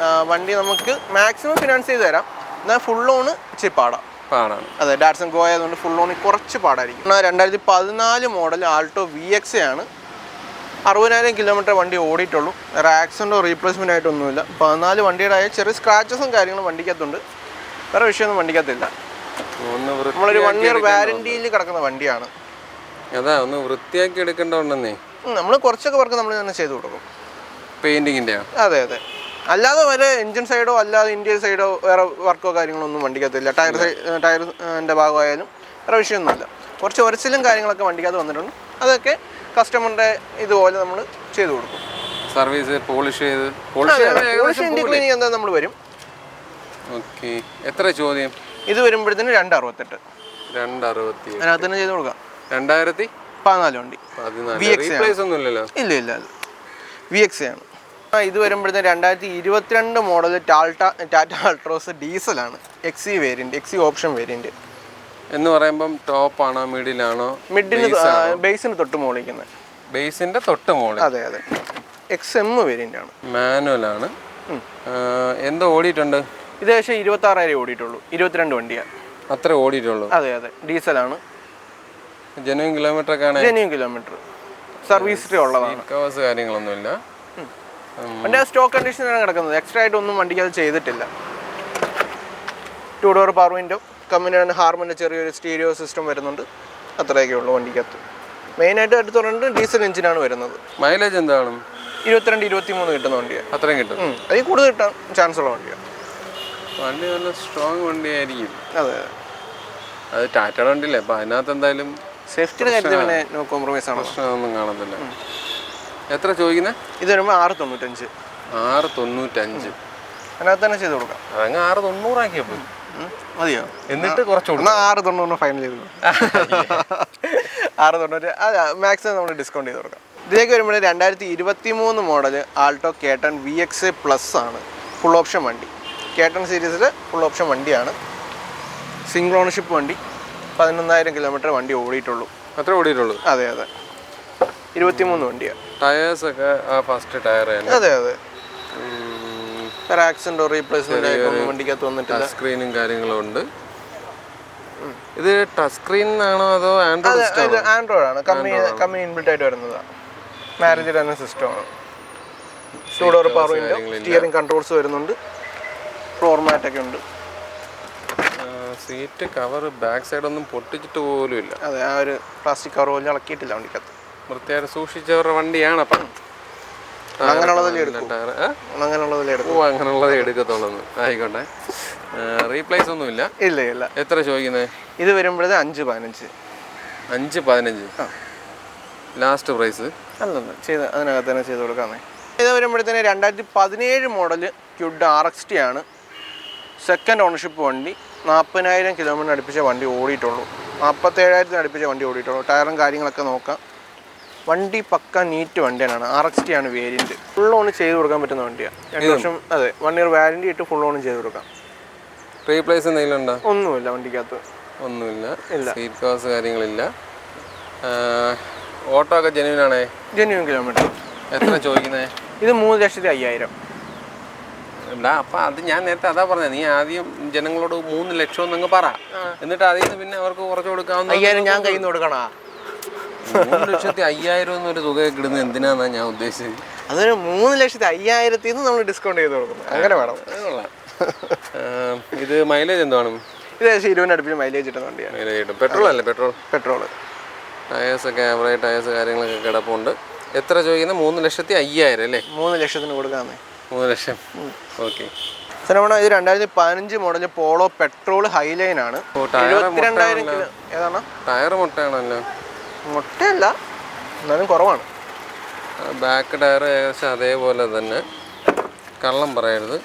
വണ്ടി നമുക്ക് മാക്സിമം ഫിനാൻസ് ചെയ്ത് തരാം. എന്നാൽ ഫുൾ ഓണ് ഇച്ചിരി പാടാണ്. അതെ, ഡാറ്റ്സൺ ഗോ ആയതുകൊണ്ട് ഫുൾ ഓണിൽ കുറച്ച് പാടായിരിക്കും. 2014 മോഡൽ ആൾട്ടോ VX ആണ്. 60,000 കിലോമീറ്റർ വണ്ടി ഓടിയിട്ടുള്ളൂ. വേറെ ആക്സിഡൻറ്റോ റീപ്ലേസ്മെൻ്റ് ആയിട്ടൊന്നുമില്ല. 14 വണ്ടിയുടെ ആയ ചെറിയ സ്ക്രാച്ചസും കാര്യങ്ങളും വണ്ടിക്കകത്തുണ്ട്. വേറെ വിഷയമൊന്നും വണ്ടിക്കകത്തില്ല. നമ്മളൊരു 1 ഇയർ വാരണ്ടിയിൽ കിടക്കുന്ന വണ്ടിയാണ്. അതാ ഒന്ന് വൃത്തിയാക്കി എടുക്കേണ്ടതുണ്ടെന്നേ. നമ്മൾ കുറച്ചൊക്കെ വർക്ക് നമ്മൾ തന്നെ ചെയ്ത് കൊടുക്കും. പെയിന്റിങ്ങിൻ്റെയോ? അതെ അതെ. അല്ലാതെ വരെ എൻജിൻ സൈഡോ അല്ലാതെ ഇന്ത്യൻ സൈഡോ വേറെ വർക്കോ കാര്യങ്ങളോ ഒന്നും വണ്ടിക്കകത്തില്ല. ടയറിൻ്റെ ഭാഗമായാലും വേറെ വിഷയമൊന്നുമില്ല. കുറച്ച് ഒരച്ചിലും കാര്യങ്ങളൊക്കെ വണ്ടിക്കകത്ത് വന്നിട്ടുണ്ട്. അതൊക്കെ കസ്റ്റമറിൻ്റെ ഇതുപോലെ നമ്മൾ ചെയ്ത് കൊടുക്കും. സർവീസ് പോളിഷ് ചെയ്ത് ഇന്ത്യ ക്ലീനിങ് എന്താ നമ്മൾ വരും. ഓക്കെ. എത്ര ചോദ്യം? ഇത് വരുമ്പോഴത്തേന് 268. 268 അതിനകത്ത് തന്നെ ചെയ്ത് കൊടുക്കാം. 2014 വണ്ടി. ഇല്ല ഇല്ല, VX ആണ്. ഇത് വരുമ്പോഴത്തേന് 2022 മോഡൽ ടാറ്റ അൾട്രോസ് ഡീസലാണ്. XE variant, XE option variant എന്ന് പറയുമ്പം ടോപ്പാണോ മിഡിലാണോ? ബേസിന് തൊട്ട് മുകളിക്കുന്നത്. ബേസിൻ്റെ തൊട്ട് മുകളിൽ. അതെ അതെ. XM വേരിയൻ്റ് ആണ്. മാനുവലാണ്. എന്തോ ഓടിയിട്ടുണ്ട്? ഇത് ഏകദേശം 26,000 ഓടിയിട്ടുള്ളൂ. 22 വണ്ടിയാണ്. അത്ര ഓടിയിട്ടുള്ളൂ? അതെ അതെ. ഡീസലാണ്. ജെന്യൂൻ കിലോമീറ്റർ ഒക്കെ ആണ്. Genuine kilometre. സർവീസ് ഹിസ്റ്ററി ഉള്ളതാണ്. കവേഴ്സ് കാര്യങ്ങളൊന്നുമില്ല. വണ്ടി ആ സ്റ്റോക്ക് കണ്ടീഷനാണ് കിടക്കുന്നത്. എക്സ്ട്രാ ആയിട്ടൊന്നും വണ്ടിക്ക് അത് ചെയ്തിട്ടില്ല. 2 ഡോർ പവർ വിൻഡോ, കമ്പനിയുടെ ഹാർമൻ്റെ ചെറിയൊരു സ്റ്റീരിയോ സിസ്റ്റം വരുന്നുണ്ട്. അത്രയൊക്കെ ഉള്ളൂ വണ്ടിക്കകത്ത്. മെയിനായിട്ട് എടുത്ത് പറഞ്ഞിട്ട് ഡീസൽ എഞ്ചിനാണ് വരുന്നത്. മൈലേജ് എന്താണ്? 22-23 കിട്ടുന്ന വണ്ടിയാണ്. അത്രയും കിട്ടും? അതിൽ കൂടുതൽ കിട്ടാൻ ചാൻസ് ഉള്ള വണ്ടിയാണ്. വണ്ടി നല്ല സ്ട്രോങ് വണ്ടിയായിരിക്കും. അതെ. അത് ടാറ്റയുടെ വണ്ടിയില്ലേ, അപ്പം അതിനകത്ത് എന്തായാലും സേഫ്റ്റിയുടെ കാര്യത്തിൽ പിന്നെ നോ കോംപ്രമൈസ് ആണ്. പ്രശ്നമൊന്നും കാണത്തില്ല. എത്ര ചോദിക്കുന്നത്? ഇത് വരുമ്പോൾ 695. 695 അതിനകത്ത് തന്നെ ചെയ്ത് കൊടുക്കാം. അതങ്ങ് 690 ആക്കിയപ്പോൾ മതിയോ? എന്നിട്ട് കുറച്ച് 690 ഫൈനൽ ചെയ്ത് 690 മാക്സിമം നമ്മൾ ഡിസ്കൗണ്ട് ചെയ്ത് കൊടുക്കാം. ഇതിലേക്ക് വരുമ്പോൾ 2023 മോഡൽ ആൾട്ടോ K10 VX+ ആണ്. ഫുൾ ഓപ്ഷൻ വണ്ടി. K10 സീരീസിൽ ഫുൾ ഓപ്ഷൻ വണ്ടിയാണ്. സിംഗിൾ ഓണർഷിപ്പ് വണ്ടി. 11,000 കിലോമീറ്റർ വണ്ടി ഓടിയിട്ടുള്ളൂ. അത്ര ഓടിയിട്ടുള്ളൂ? അതെ അതെ, 23 വണ്ടിയാണ്. ടയേഴ്സൊക്കെ ആ ഫസ്റ്റ് ടയർ തന്നെ? അതെ അതെ, ഒരു ആക്സിഡൻറ്റോ റീപ്ലേസ്മെൻ്റ് ആയിട്ടൊന്നും വണ്ടിക്കകത്ത് വന്നിട്ടില്ല. സ്ക്രീനും കാര്യങ്ങളും ഉണ്ട്. ഇത് ടച്ച് സ്ക്രീൻ ആണോ അതോ ആൻഡ്രോയിഡ്? ഇത് ആൻഡ്രോയിഡ് ആണ്, കമ്പനി ഇൻബിൽറ്റ് ആയിട്ട് വരുന്നതാണ്. മാരേജ് തന്നെ സിസ്റ്റമാണ്. 2 door power window, steering controls വരുന്നുണ്ട്, ഫ്ലോർ മാറ്റ് ഒക്കെ ഉണ്ട്. സീറ്റ് കവർ ബാക്ക് സൈഡ് ഒന്നും പൊട്ടിച്ചിട്ട് പോലും ഇല്ല. അതെ, ആ ഒരു പ്ലാസ്റ്റിക് കവർ പോലും ഇളക്കിയിട്ടില്ല വണ്ടിക്കകത്ത്. വൃത്തിയായിട്ട് സൂക്ഷിച്ചവരുടെ വണ്ടിയാണ്. അപ്പം അങ്ങനെയുള്ളതല്ലേ എടുക്കും. അങ്ങനെയുള്ളതേ എടുക്കത്തുള്ളൂ. ആയിക്കോട്ടെ. റീപ്ലേസ് ഒന്നും ഇല്ല? ഇല്ല ഇല്ല. എത്ര ചോദിക്കുന്നത്? ഇത് വരുമ്പോഴേ 5-15. 5-15 ലാസ്റ്റ് പ്രൈസ്? അല്ലല്ല, അതിനകത്ത് തന്നെ ചെയ്ത് കൊടുക്കാമേ. ഇത് വരുമ്പോഴത്തേന് 2017 മോഡൽ ക്യുഡ് RXT ആണ്. സെക്കൻഡ് ഓണർഷിപ്പ് വണ്ടി. 40,000 കിലോമീറ്റർ അടുപ്പിച്ച വണ്ടി ഓടിയിട്ടുള്ളൂ. 47,000 അടുപ്പിച്ച വണ്ടി ഓടിയിട്ടുള്ളൂ. ടയറും കാര്യങ്ങളൊക്കെ നോക്കാം. വണ്ടി പക്ക നീറ്റ് വണ്ടിയാണ്. RXT ആണ് വേരിയൻറ്റ്. ഫുൾ ഓൺ ചെയ്ത് കൊടുക്കാൻ പറ്റുന്ന വണ്ടിയാണ്. 2 വർഷം, അതെ, 1 ഇയർ വാറൻറ്റി ഇട്ട് ഫുൾ ഓൺ ചെയ്ത് കൊടുക്കാം. റീപ്ലേസ് എന്തെങ്കിലും ഉണ്ടോ? ഒന്നുമില്ല വണ്ടിക്കകത്ത്. ഒന്നുമില്ല. സീറ്റ് കവേഴ്സ് കാര്യങ്ങളില്ല. ഓട്ടോ ഒക്കെ ജെന്യൂൻ ആണേ? Genuine kilometre. എത്ര ചോദിക്കുന്നത്? ഇത് 3,05,000. അപ്പം അത് ഞാൻ നേരത്തെ അതാ പറഞ്ഞത്. നീ ആദ്യം ജനങ്ങളോട് 3 ലക്ഷം എന്നങ്ങ് പറ, എന്നിട്ട് അതിൽ നിന്ന് പിന്നെ അവർക്ക് കുറച്ച് കൊടുക്കാവുന്ന. 5,000 ഞാൻ കയ്യിൽ നിന്ന് കൊടുക്കണ. 3,05,000 എന്നൊരു തുകയൊക്കെ ഇടുന്നത് എന്തിനാന്നാണ് ഞാൻ ഉദ്ദേശിച്ചത്. അതൊരു 3,05,000 നമ്മൾ ഡിസ്കൗണ്ട് ചെയ്ത് കൊടുക്കും. അങ്ങനെ വേണം. ഇത് മൈലേജ് എന്താണ്? ഇത് 20 അടുപ്പിച്ച് മൈലേജ് കിട്ടുന്ന വണ്ടിയാണ്. മൈലേജ് കിട്ടും. പെട്രോൾ അല്ലേ? പെട്രോൾ. ടയേഴ്സൊക്കെ ആവറേജ് ടയേഴ്സ് കാര്യങ്ങളൊക്കെ കിടപ്പുണ്ട്. എത്ര ചോദിക്കുന്നത്? 3,05,000 അല്ലേ? 3 ലക്ഷത്തിന് കൊടുക്കാമെന്നേ. 3 ലക്ഷം. ഓക്കെ. സനമണ, ഇത് 2015 മോഡൽ പോളോ പെട്രോൾ ഹൈലൈൻ ആണ്. 72,000 കിലോ. ഏതാണ്? ടയർ മുട്ടയാണല്ലോ? മുട്ടയല്ല, എന്നാലും കുറവാണ്. ബാക്ക് ടയർ ഏകദേശം അതേപോലെ തന്നെ. കള്ളം പറയരുത്,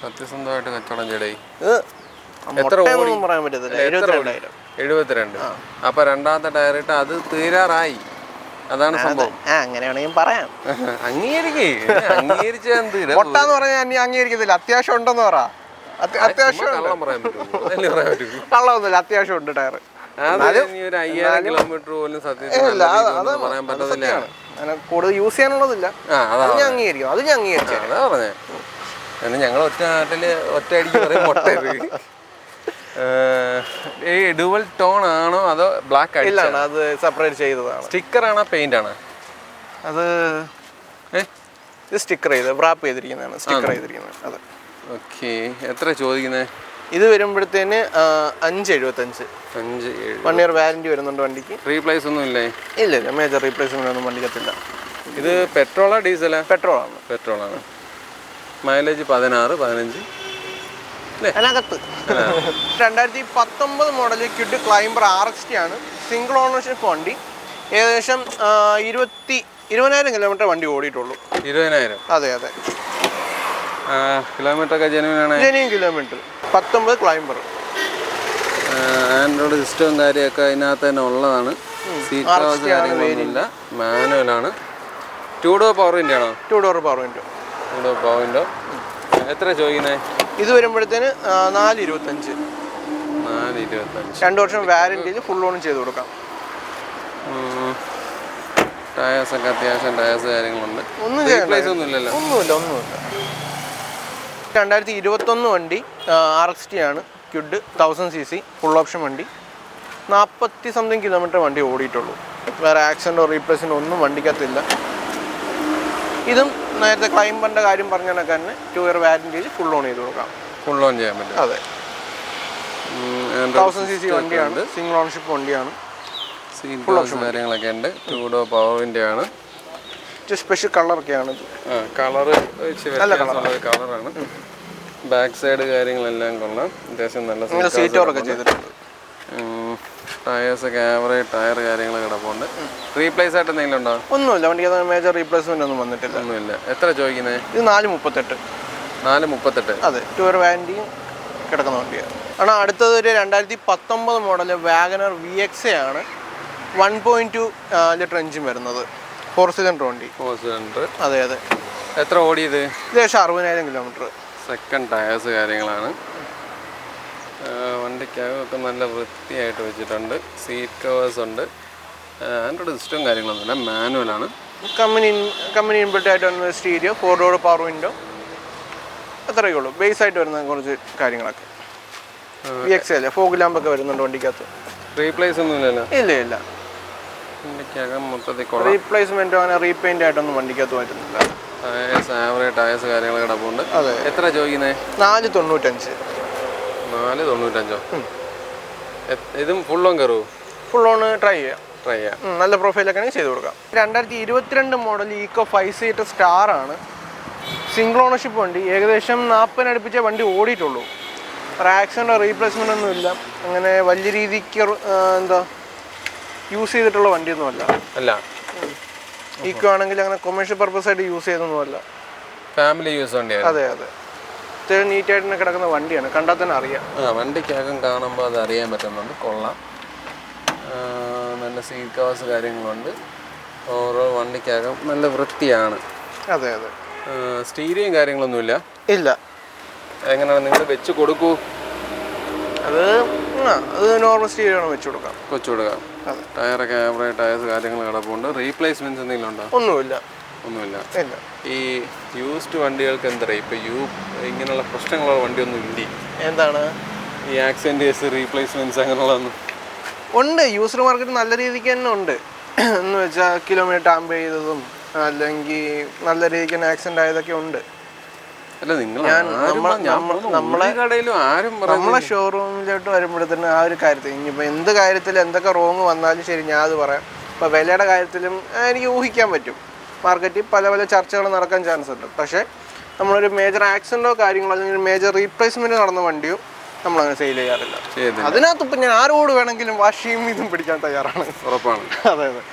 സത്യസന്ധമായിട്ട് കച്ചവടം ചെയ്യടേ. എത്ര പറയാൻ പറ്റത്തില്ല. 72. അപ്പൊ രണ്ടാമത്തെ ടയർ ഇട്ട് അത് തീരാറായി. അതാണ് സംഭവം. അങ്ങനെ വേണമെങ്കിൽ പറയാം. അംഗീകരിച്ചാന്ന് പറഞ്ഞാൽ അംഗീകരിക്കത്തില്ല. അത്യാവശ്യം ഉണ്ടെന്ന് പറ. അത്യാവശ്യം കള്ളമൊന്നുമില്ല, അത്യാവശ്യം ഉണ്ട് ടയർ. 5,000 കിലോമീറ്റർ പോലും സത്യത്തിൽ പറയാൻ പറ്റത്തില്ല. കൂടുതൽ യൂസ് ചെയ്യാനുള്ളതില്ല. അത് ഞാൻ അംഗീകരിക്കും. അതാ പറഞ്ഞേ. ഞങ്ങൾ ഒറ്റ നാട്ടില് ഒറ്റ അടിക്ക് പറയും മുട്ട. ഈ ഡുവൽ ടോൺ ആണോ അതോ ബ്ലാക്ക്? ഇല്ല, അത് സെപ്പറേറ്റ് ചെയ്തതാണ്. സ്റ്റിക്കർ ആണോ പെയിന്റ് ആണോ? അത് സ്റ്റിക്കർ ചെയ്ത് റാപ്പ് ചെയ്തിരിക്കുന്നതാണ്. സ്റ്റിക്കർ ചെയ്തിരിക്കുന്നത്. അതെ. ഓക്കെ. എത്ര ചോദിക്കുന്നത്? ഇത് വരുമ്പോഴത്തേന് 5,75. 1 ഇയർ വാറന്റി വരുന്നുണ്ട് വണ്ടിക്ക്. റീപ്ലേസ് ഒന്നും ഇല്ലേ? ഇല്ല, മേജർ റീപ്ലേസ്മെന്റ് ഒന്നും വണ്ടിക്കത്തില്ല. ഇത് പെട്രോളാ ഡീസലാ? പെട്രോളാണ്. പെട്രോളാണ്. മൈലേജ് 16-15 അതിനകത്ത്. 2019 മോഡൽ ക്യുഡ് ക്ലൈംബർ RXT ആണ്. സിംഗിൾ ഓണർഷിപ്പ് വണ്ടി. ഏകദേശം 20,000 കിലോമീറ്റർ വണ്ടി ഓടിയിട്ടുള്ളൂ. 20,000? അതെ അതെ. കിലോമീറ്റർ ഒക്കെ ജെന്യൂൻ ആണ്? Genuine kilometre. 19 ക്ലൈംബർ. ആൻഡ്രോയിഡ് സിസ്റ്റവും കാര്യമൊക്കെ അതിനകത്ത് തന്നെ ഉള്ളതാണ്. സീറ്റ് കവേഴ്സ് കാര്യങ്ങളൊന്നുമില്ല. മാനുവലാണ്. 2 ഡോർ പവർ വിൻഡോ ആണോ? 2 door power window. 2 door power window. എത്ര ചോദിക്കുന്നത്? ഇത് വരുമ്പോഴത്തേന് 4,25. 4,25. 2 വർഷം വാറന്റിയിൽ ഫുൾ ഓൺ ചെയ്ത് കൊടുക്കാം. ടയേഴ്സൊക്കെ അത്യാവശ്യം ടയേഴ്സ് കാര്യങ്ങളുണ്ട്. ഒന്നുമില്ല. 2021 വണ്ടി RXT ആണ്. ക്യുഡ് 1000 cc ഫുൾ ഓപ്ഷൻ വണ്ടി. 40 സംതിങ് കിലോമീറ്റർ വണ്ടി ഓടിയിട്ടുള്ളൂ. വേറെ ആക്സിഡൻറ്റോ റീപ്ലേസ്മെൻറ്റോ ഒന്നും വണ്ടിക്കകത്തില്ല. ഇതും നേരത്തെ ക്ലൈംബറിൻ്റെ കാര്യം പറഞ്ഞ കണക്ക് തന്നെ 2 ഇയർ വാറന്റിയിൽ ഫുൾ ഓൺ ചെയ്ത് കൊടുക്കാം. ഫുൾ ഓൺ ചെയ്യാൻ പറ്റും. അതെ. 1000 cc വണ്ടിയാണ്. സിംഗിൾ ഓണർഷിപ്പ് വണ്ടിയാണ്. ഫുൾ ഓപ്ഷൻ കാര്യങ്ങളൊക്കെ ഉണ്ട്. 2 ഡോർ പവർ വിൻഡോ ആണ്. സ്പെഷ്യൽ കളറൊക്കെയാണ്. കളറ് കളറാണ്. ബാക്ക് സൈഡ് കാര്യങ്ങളെല്ലാം കൊള്ളാം. അത്യാവശ്യം നല്ല സീറ്റോറൊക്കെ ചെയ്തിട്ടുണ്ട്. ടയേഴ്സൊക്കെ ആവറേജ് ടയർ കാര്യങ്ങൾ കിടപ്പുണ്ട്. റീപ്ലേസ് ആയിട്ട് എന്തെങ്കിലും ഉണ്ടോ? ഒന്നുമില്ല, വണ്ടിക്ക് മേജർ റീപ്ലേസ്മെന്റ് ഒന്നും വന്നിട്ടില്ല. ഒന്നുമില്ല. എത്ര ചോദിക്കുന്നത്? ഇത് 4,38. 4,38. അതെ, 2 ഇയർ വാറന്റിയും കിടക്കുന്ന വണ്ടിയാണ്. അടുത്തത് ഒരു 2019 മോഡൽ വാഗനർ VXA ആണ്. 1.2 ലിറ്റർ എഞ്ചിൻ വരുന്നത്. 4 സിലിണ്ടർ വണ്ടി. 4 സിലിണ്ടർ. അതെ അതെ. എത്ര ഓടിയത്? ഏകദേശം 60,000 കിലോമീറ്റർ. സെക്കൻഡ് ടയേഴ്സ് കാര്യങ്ങളാണ്. വണ്ടിക്കകമൊക്കെ നല്ല വൃത്തിയായിട്ട് വെച്ചിട്ടുണ്ട്. സീറ്റ് കവേഴ്സ് ഉണ്ട്. ആൻഡ്രോയിഡ് സിസ്റ്റം കാര്യങ്ങളൊന്നുമില്ല, മാനുവലാണ്. കമ്പനി ഇൻബിൽറ്റ് ആയിട്ട് വരുന്ന സ്റ്റീരിയോ, 4 ഡോർ പവർ വിൻഡോ, അത്രയൊക്കെ ഉള്ളൂ. ബേസ് ആയിട്ട് വരുന്ന കുറച്ച് കാര്യങ്ങളൊക്കെ. VX അല്ലേ, ഫോഗ് ലാമ്പൊക്കെ വരുന്നുണ്ട് വണ്ടിക്കകത്ത്. റീപ്ലേസ് ഒന്നുമില്ലല്ലോ? ഇല്ല. മൊത്തത്തിൽ റീപ്ലേസ്മെൻറ്റോ അങ്ങനെ റീപെയിൻ്റ് ആയിട്ടൊന്നും വണ്ടിക്കകത്ത് വരുന്നില്ല. ടയേഴ്സ് കാര്യങ്ങൾ കിടപ്പുണ്ട്. അതെ. എത്ര ചോദിക്കുന്നത്? 495. 495. ഇതും ഫുൾ ഓൺ കയറുമോ? ഫുൾ ഓൺ ട്രൈ ചെയ്യാം. നല്ല പ്രൊഫൈലൊക്കെ ആണെങ്കിൽ ചെയ്ത് കൊടുക്കാം. 2022 മോഡൽ ഈക്കോ 5 സീറ്റർ സ്റ്റാർ ആണ്. സിംഗിൾ ഓണർഷിപ്പ് വണ്ടി. ഏകദേശം 40 അടുപ്പിച്ചേ വണ്ടി ഓടിയിട്ടുള്ളൂ. ഒരു ആക്സിഡൻറ്റോ റീപ്ലേസ്മെൻ്റ് ഒന്നും ഇല്ല. അങ്ങനെ വലിയ രീതിക്ക് യൂസ് ചെയ്തിട്ടുള്ള വണ്ടിയൊന്നുമല്ല. ഈക്കോ ആണെങ്കിൽ അങ്ങനെ കൊമേഴ്ഷ്യൽ പർപ്പസ് ആയിട്ട് യൂസ് ചെയ്തൊന്നുമല്ല. ഫാമിലി യൂസ് വണ്ടിയാണ്. അതെ. ഇത്തിരി നീറ്റായിട്ട് തന്നെ കിടക്കുന്ന വണ്ടിയാണ്, കണ്ടാൽ തന്നെ അറിയാം. വണ്ടിക്കകം കാണുമ്പോൾ അത് അറിയാൻ പറ്റുന്നുണ്ട്. കൊള്ളാം. നല്ല സീറ്റ് കവേഴ്സ് കാര്യങ്ങളുണ്ട്. ഓരോ വണ്ടിക്കകം നല്ല വൃത്തിയാണ്. അതെ. സ്റ്റീരിയും കാര്യങ്ങളൊന്നുമില്ല. ഇല്ല. എങ്ങനെയാണ് നിങ്ങൾ വെച്ച് കൊടുക്കൂ? അത് നോർമൽ സ്റ്റീരിയോ ആണ് വെച്ച് കൊടുക്കാം. ടയറൊക്കെ ആവറേജ് ടയേഴ്സ് കാര്യങ്ങൾ കിടപ്പുണ്ട്. റീപ്ലേസ്മെന്റ്സ് എന്തെങ്കിലും ഉണ്ടോ? ഒന്നുമില്ല. ഈ യൂസ്ഡ് വണ്ടികൾക്ക് എന്താ പറയുക, ഇപ്പോൾ ഇങ്ങനെയുള്ള പ്രശ്നങ്ങളുള്ള വണ്ടിയൊന്നും ഇല്ലേ? എന്താണ് ഈ ആക്സിഡന്റ് കേസ്, റീപ്ലേസ്മെന്റ്സ് അങ്ങനെയുള്ളതൊന്നും ഉണ്ട്. യൂസർ മാർക്കറ്റ് നല്ല രീതിക്ക് തന്നെ ഉണ്ട്. എന്ന് വെച്ചാൽ കിലോമീറ്റർ ടാമ്പ് ചെയ്തതും അല്ലെങ്കിൽ നല്ല രീതിക്ക് തന്നെ ആക്സിഡന്റ് ആയതൊക്കെ ഉണ്ട്. അല്ല, നിങ്ങൾ നമ്മളെ ഷോറൂമിലോട്ട് വരുമ്പോഴത്തേന് ആ ഒരു കാര്യത്തിൽ ഇനിയിപ്പോൾ എന്ത് കാര്യത്തിൽ എന്തൊക്കെ റോങ് വന്നാലും ശരി ഞാൻ അത് പറയാം. ഇപ്പോൾ വിലയുടെ കാര്യത്തിലും എനിക്ക് ഊഹിക്കാൻ പറ്റും. മാർക്കറ്റിൽ പല ചർച്ചകൾ നടക്കാൻ ചാൻസ് ഉണ്ട്. പക്ഷേ നമ്മളൊരു മേജർ ആക്സിഡൻറ്റോ കാര്യങ്ങളോ അല്ലെങ്കിൽ മേജർ റീപ്ലേസ്മെൻറ്റ് നടന്ന വണ്ടിയോ നമ്മളങ്ങനെ സെയിൽ ചെയ്യാറില്ല. അതിനകത്ത് ഇപ്പം ഞാൻ ആരോട് വേണമെങ്കിലും വാഷിയും ഇതും പിടിക്കാൻ തയ്യാറാണ്. ഉറപ്പാണ്. അതെ.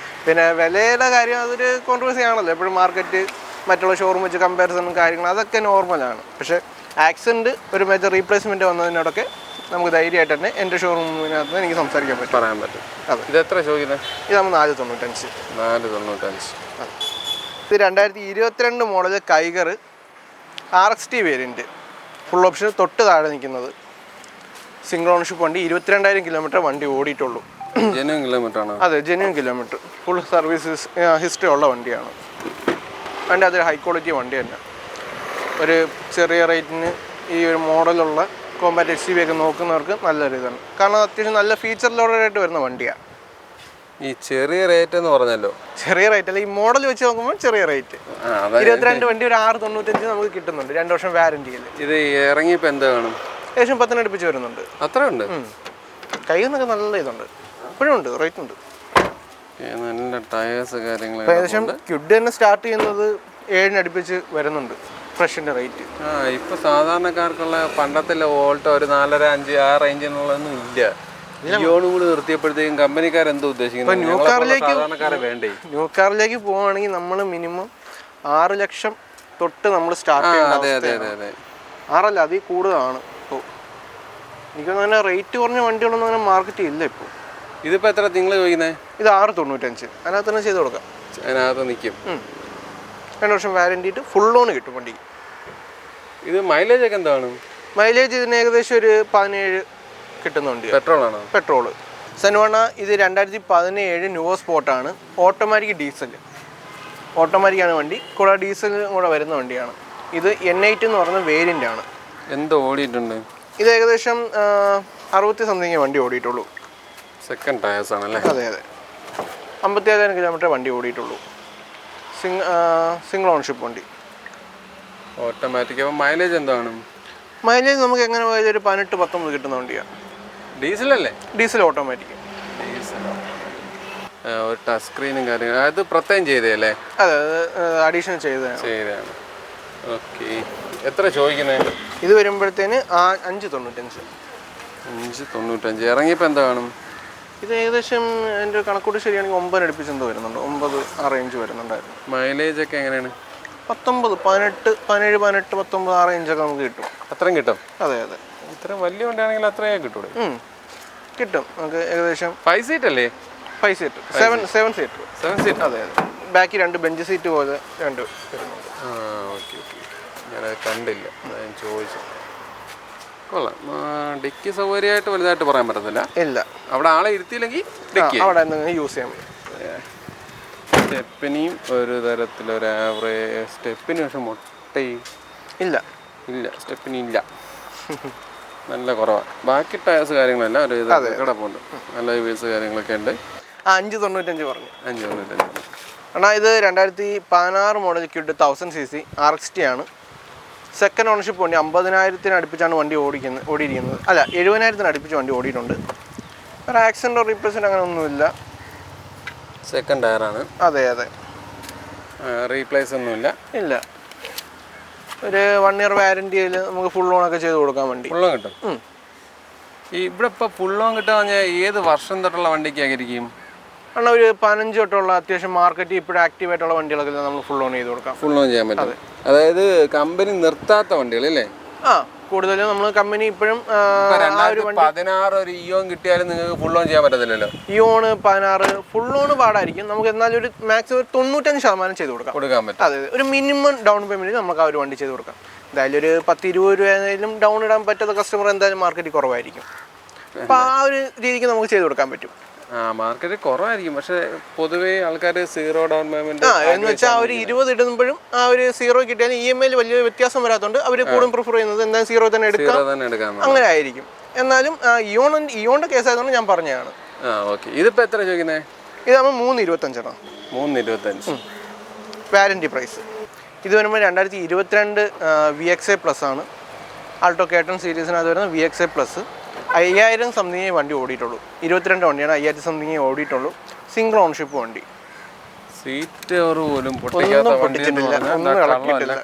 പിന്നെ വിലയുടെ കാര്യം അതൊരു കോൺട്രവേഴ്സി ആണല്ലോ. എപ്പോഴും മാർക്കറ്റ് മറ്റുള്ള ഷോറൂം വെച്ച് കമ്പാരിസണും കാര്യങ്ങളും അതൊക്കെ നോർമലാണ്. പക്ഷേ ആക്സിഡൻറ്റ് ഒരു മേജർ റീപ്ലേസ്മെൻറ്റ് വന്നതിനോടൊക്കെ നമുക്ക് ധൈര്യമായിട്ട് തന്നെ എൻ്റെ ഷോറൂമിനകത്ത് എനിക്ക് സംസാരിക്കാൻ പറ്റും, പറയാൻ പറ്റും. അതെ. ഇത് എത്ര ചോദിക്കുന്നത്? ഇത് നമ്മൾ 495. ഇത് 2022 model Kiger RXT variant, full option, തൊട്ട് താഴെ നിൽക്കുന്നത്. സിംഗിൾ ഓണർഷിപ്പ് വണ്ടി. 22,000 കിലോമീറ്റർ വണ്ടി ഓടിയിട്ടുള്ളൂ. അതെ, genuine kilometre. Full service history ഉള്ള വണ്ടിയാണ്. വണ്ടി അതൊരു ഹൈ ക്വാളിറ്റി വണ്ടി തന്നെ. ഒരു ചെറിയ റേറ്റിന് ഈ ഒരു മോഡലുള്ള കോമ്പാക്ട് SUV ഒക്കെ നോക്കുന്നവർക്ക് നല്ലൊരു ഇതാണ്. കാരണം അത്യാവശ്യം നല്ല ഫീച്ചർ ലോഡായിട്ട് വരുന്ന വണ്ടിയാണ്. ഈ ചെറിയ റേറ്റ് എന്ന് പറഞ്ഞല്ലോ, ചെറിയ റേറ്റ് അല്ല, ഈ മോഡൽ വെച്ച് നോക്കുമ്പോൾ ചെറിയ റേറ്റ്. 22 വണ്ടി ഒരു 695 നമുക്ക് കിട്ടുന്നുണ്ട്, 2 വർഷം വാറന്റിയിൽ. ഇത് ഇറങ്ങിയപ്പോൾ എന്താ കാണും? ഏകദേശം 10 അടുപ്പിച്ച് വരുന്നുണ്ട്. അത്ര ഉണ്ട്. കയ്യിൽ നിന്നൊക്കെ നല്ല ഇതുണ്ട്, ഇപ്പോഴും ഉണ്ട്, റേറ്റ് ഉണ്ട്. നല്ല ടയേഴ്സ് കാര്യങ്ങൾ. ഏകദേശം ക്യുഡ് തന്നെ സ്റ്റാർട്ട് ചെയ്യുന്നത് 7 അടുപ്പിച്ച് വരുന്നുണ്ട് ഫ്രഷിന്റെ റേറ്റ്. ഇപ്പൊ സാധാരണക്കാർക്കുള്ള പണ്ടത്തെ വോൾട്ടോ ഒരു 4.5, 5 ആ റേഞ്ചിനുള്ളതൊന്നും ഇല്ല. ജിയോട് കൂടി നിർത്തിയപ്പോഴത്തേക്കും കമ്പനിക്കാരെന്തോ ഉദ്ദേശിക്കുന്നത്? ന്യൂ കാറിലേക്ക് പോവുകയാണെങ്കിൽ നമ്മൾ മിനിമം 6 ലക്ഷം തൊട്ട് നമ്മൾ സ്റ്റാർട്ട് ചെയ്യണം. 6 അതിൽ കൂടുതലാണ് ഇപ്പോൾ. എനിക്കൊന്നും അങ്ങനെ റേറ്റ് കുറഞ്ഞ വണ്ടികളൊന്നും അങ്ങനെ മാർക്കറ്റ് ഇല്ല ഇപ്പോൾ. ഇതിപ്പോൾ എത്ര നിങ്ങൾ ചോദിക്കുന്നത്? ഇത് 695. അതിനകത്ത് തന്നെ ചെയ്ത് കൊടുക്കാം. അതിനകത്ത് നിൽക്കും. 2 വർഷം വാറന്റി ഇട്ട് ഫുൾ ലോൺ കിട്ടും വണ്ടി. ഇത് മൈലേജ് ഒക്കെ എന്താണ്? മൈലേജ് ഇതിന് ഏകദേശം ഒരു 17 കിട്ടുന്നുണ്ട്. പെട്രോളാണോ? പെട്രോള്. സെൻവാണ ഇത് 2017 ന്യൂവോ സ്പോർട്ടാണ്. ഓട്ടോമാറ്റിക് ഡീസൽ, ഓട്ടോമാറ്റിക്കാണ് വണ്ടി. കൂടെ ഡീസലും കൂടെ വരുന്ന വണ്ടിയാണ്. ഇത് N8 എന്ന് പറയുന്ന വേരിയൻ്റ് ആണ്. എന്തോ ഓടിയിട്ടുണ്ട്? ഇത് ഏകദേശം 60 സംതിങ് വണ്ടി ഓടിയിട്ടുള്ളൂ. സെക്കൻഡ് ടയേഴ്സ് ആണല്ലേ? അതെ. 57,000 കിലോമീറ്റർ വണ്ടി ഓടിയിട്ടുള്ളൂ. സിംഗിൾ ഓണർഷിപ്പ് വണ്ടി, ഓട്ടോമാറ്റിക്. അപ്പോൾ മൈലേജ് എന്താണ്? മൈലേജ് നമുക്ക് എങ്ങനെ പോയാലും ഒരു 18-19 കിട്ടുന്ന വണ്ടിയാണ്. ഡീസലല്ലേ? Diesel automatic. ഒരു ടച്ച് സ്ക്രീനും കാര്യങ്ങളും അത് പ്രത്യേകം ചെയ്തല്ലേ? അതെ, അഡീഷണൽ ചെയ്തതാണ്. ഓക്കെ. എത്ര ചോദിക്കുന്നത്? ഇത് വരുമ്പോഴത്തേന് 595. 595. ഇറങ്ങിയപ്പോൾ എന്താ കാണും? ഇത് ഏകദേശം എൻ്റെ കണക്കൂട്ട് ശരിയാണെങ്കിൽ 9 അടുപ്പിച്ച് എന്തോ വരുന്നുണ്ട്, 9 ആ റേഞ്ച് വരുന്നുണ്ടായിരുന്നു. മൈലേജ് ഒക്കെ എങ്ങനെയാണ്? 19, 18, 17, 18, 19 ആ റേഞ്ചൊക്കെ നമുക്ക് കിട്ടും. അത്രയും കിട്ടും? അതെ. ഇത്രയും വലിയ വണ്ടിയാണെങ്കിൽ അത്രയും കിട്ടൂടെ? കിട്ടും നമുക്ക്. ഏകദേശം 5 സീറ്റ് അല്ലേ? 5 സീറ്റ്, 7 സീറ്റ്. അതെ. ബാക്കി 2 ബെഞ്ച് സീറ്റ് പോലെ 2 വരുന്നുണ്ട്. ഓക്കെ. ഞാനത് കണ്ടില്ല, ഞാൻ ചോദിച്ചു. കൊള്ളാം. ഡിക്കി സൗകര്യമായിട്ട് വലുതായിട്ട് പറയാൻ പറ്റത്തില്ല. ഇല്ല, അവിടെ ആളെ ഇരുത്തിയില്ലെങ്കിൽ അവിടെ യൂസ് ചെയ്യാൻ പറ്റും. സ്റ്റെപ്പിനിയും ഒരു തരത്തിലൊരു ആവറേജ്. സ്റ്റെപ്പിന് പക്ഷെ മുട്ടയും ഇല്ല. സ്റ്റെപ്പിനി ഇല്ല. നല്ല കുറവാണ്. ബാക്കി ടയർസ് കാര്യങ്ങളെല്ലാം ഒരു ഇത് കിടപ്പുണ്ട്. നല്ല വീൽസ് കാര്യങ്ങളൊക്കെ ഉണ്ട്. 595 പറഞ്ഞു. 595. എന്നാൽ ഇത് 2016 മോഡൽ ക്യൂട്ട് 1000cc RXT ആണ്. സെക്കൻഡ് ഓണർഷിപ്പ് വണ്ടി. 50,000 അടുപ്പിച്ചാണ് വണ്ടി ഓടിയിരിക്കുന്നത്. അല്ല, 70,000 അടുപ്പിച്ച് വണ്ടി ഓടിയിട്ടുണ്ട്. ഒരു ആക്സിഡൻറ്റോ റീപ്ലേസ്മെൻറ്റ് അങ്ങനെ ഒന്നുമില്ല. സെക്കൻഡ് ടയറാണ്. അതെ. റീപ്ലേസ് ഒന്നുമില്ല. ഇല്ല. ഒരു 1 year വാരൻറ്റിയിൽ നമുക്ക് ഫുൾ ഓണൊക്കെ ചെയ്ത് കൊടുക്കാൻ വേണ്ടി. ഫുൾ ഓൺ കിട്ടും. ഈ ഇവിടെ ഇപ്പോൾ ഫുൾ ഓൺ കിട്ടാൻ പറഞ്ഞാൽ ഏത് വർഷം തൊട്ടുള്ള വണ്ടിക്കായിരിക്കും? കാരണം ഒരു 15 തൊട്ടുള്ള അത്യാവശ്യം മാർക്കറ്റ് ഇപ്പോഴും ആക്റ്റീവായിട്ടുള്ള വണ്ടികളൊക്കെ നമ്മൾ ഫുൾ ഓൺ ചെയ്ത് കൊടുക്കാം. ഫുൾ ഓൺ ചെയ്യാൻ പറ്റും. അതായത് കമ്പനി നിർത്താത്ത വണ്ടികൾ അല്ലേ? കൂടുതലും നമ്മൾ കമ്പനി ഇപ്പോഴും 16 ഒരു ഇയോൺ കിട്ടിയാലും നിങ്ങൾക്ക് ഫുൾ ഓൺ ചെയ്യാൻ പറ്റത്തില്ലല്ലോ. ഇയോൺ 16 ഫുൾ ഓൺ പാടായിരിക്കും. നമുക്ക് എന്നാലും ഒരു മാക്സിമം 95% ചെയ്ത് കൊടുക്കാൻ പറ്റും. അതെ, ഒരു മിനിമം ഡൗൺ പേയ്മെന്റ് നമുക്ക് ആ ഒരു വണ്ടി ചെയ്ത് കൊടുക്കാം. എന്തായാലും ഒരു 10-20 രൂപ ഡൗൺ ഇടാൻ പറ്റാത്ത കസ്റ്റമർ എന്തായാലും മാർക്കറ്റിൽ കുറവായിരിക്കും. അപ്പോൾ ആ ഒരു രീതിക്ക് നമുക്ക് ചെയ്ത് കൊടുക്കാൻ പറ്റും. മാർക്കറ്റ് കുറവായിരിക്കും. പക്ഷെ പൊതുവേ ആൾക്കാർ സീറോ ഡൗൺ പേയ്മെന്റ് എന്ന് വെച്ചാൽ ആ ഒരു 20 ഇടുമ്പോഴും ആ ഒരു 0 കിട്ടിയാലും EMI വലിയ വ്യത്യാസം വരാത്തതുകൊണ്ട് അവർ കൂടുതൽ പ്രിഫർ ചെയ്യുന്നത് എന്തായാലും 0 തന്നെ എടുക്കാം. അങ്ങനെ ആയിരിക്കും. എന്നാലും ഇയോണിന്റെ കേസ് ആയതുകൊണ്ട് ഞാൻ പറഞ്ഞതാണ്. ഇതിപ്പോ എത്ര ചോദിക്കുന്നത്? ഇതാകുമ്പോൾ 325 325 വാരന്റി പ്രൈസ്. ഇത് വരുമ്പോൾ 2022 VXA പ്ലസ് ആണ്. ആൾട്ടോ കേട്ടൺ സീരീസിനകത്ത് വരുന്ന VXA പ്ലസ്. 5000 സംതിങ്ങേ വണ്ടി ഓടിയിട്ടുള്ളൂ. 22 വണ്ടിയാണ്. 5000 സംതിങ്ങേ ഓടിയിട്ടുള്ളൂ. സിംഗിൾ ഓൺഷിപ്പ് വണ്ടി. സീറ്റ് പോലും പൊട്ടിച്ചിട്ടില്ല.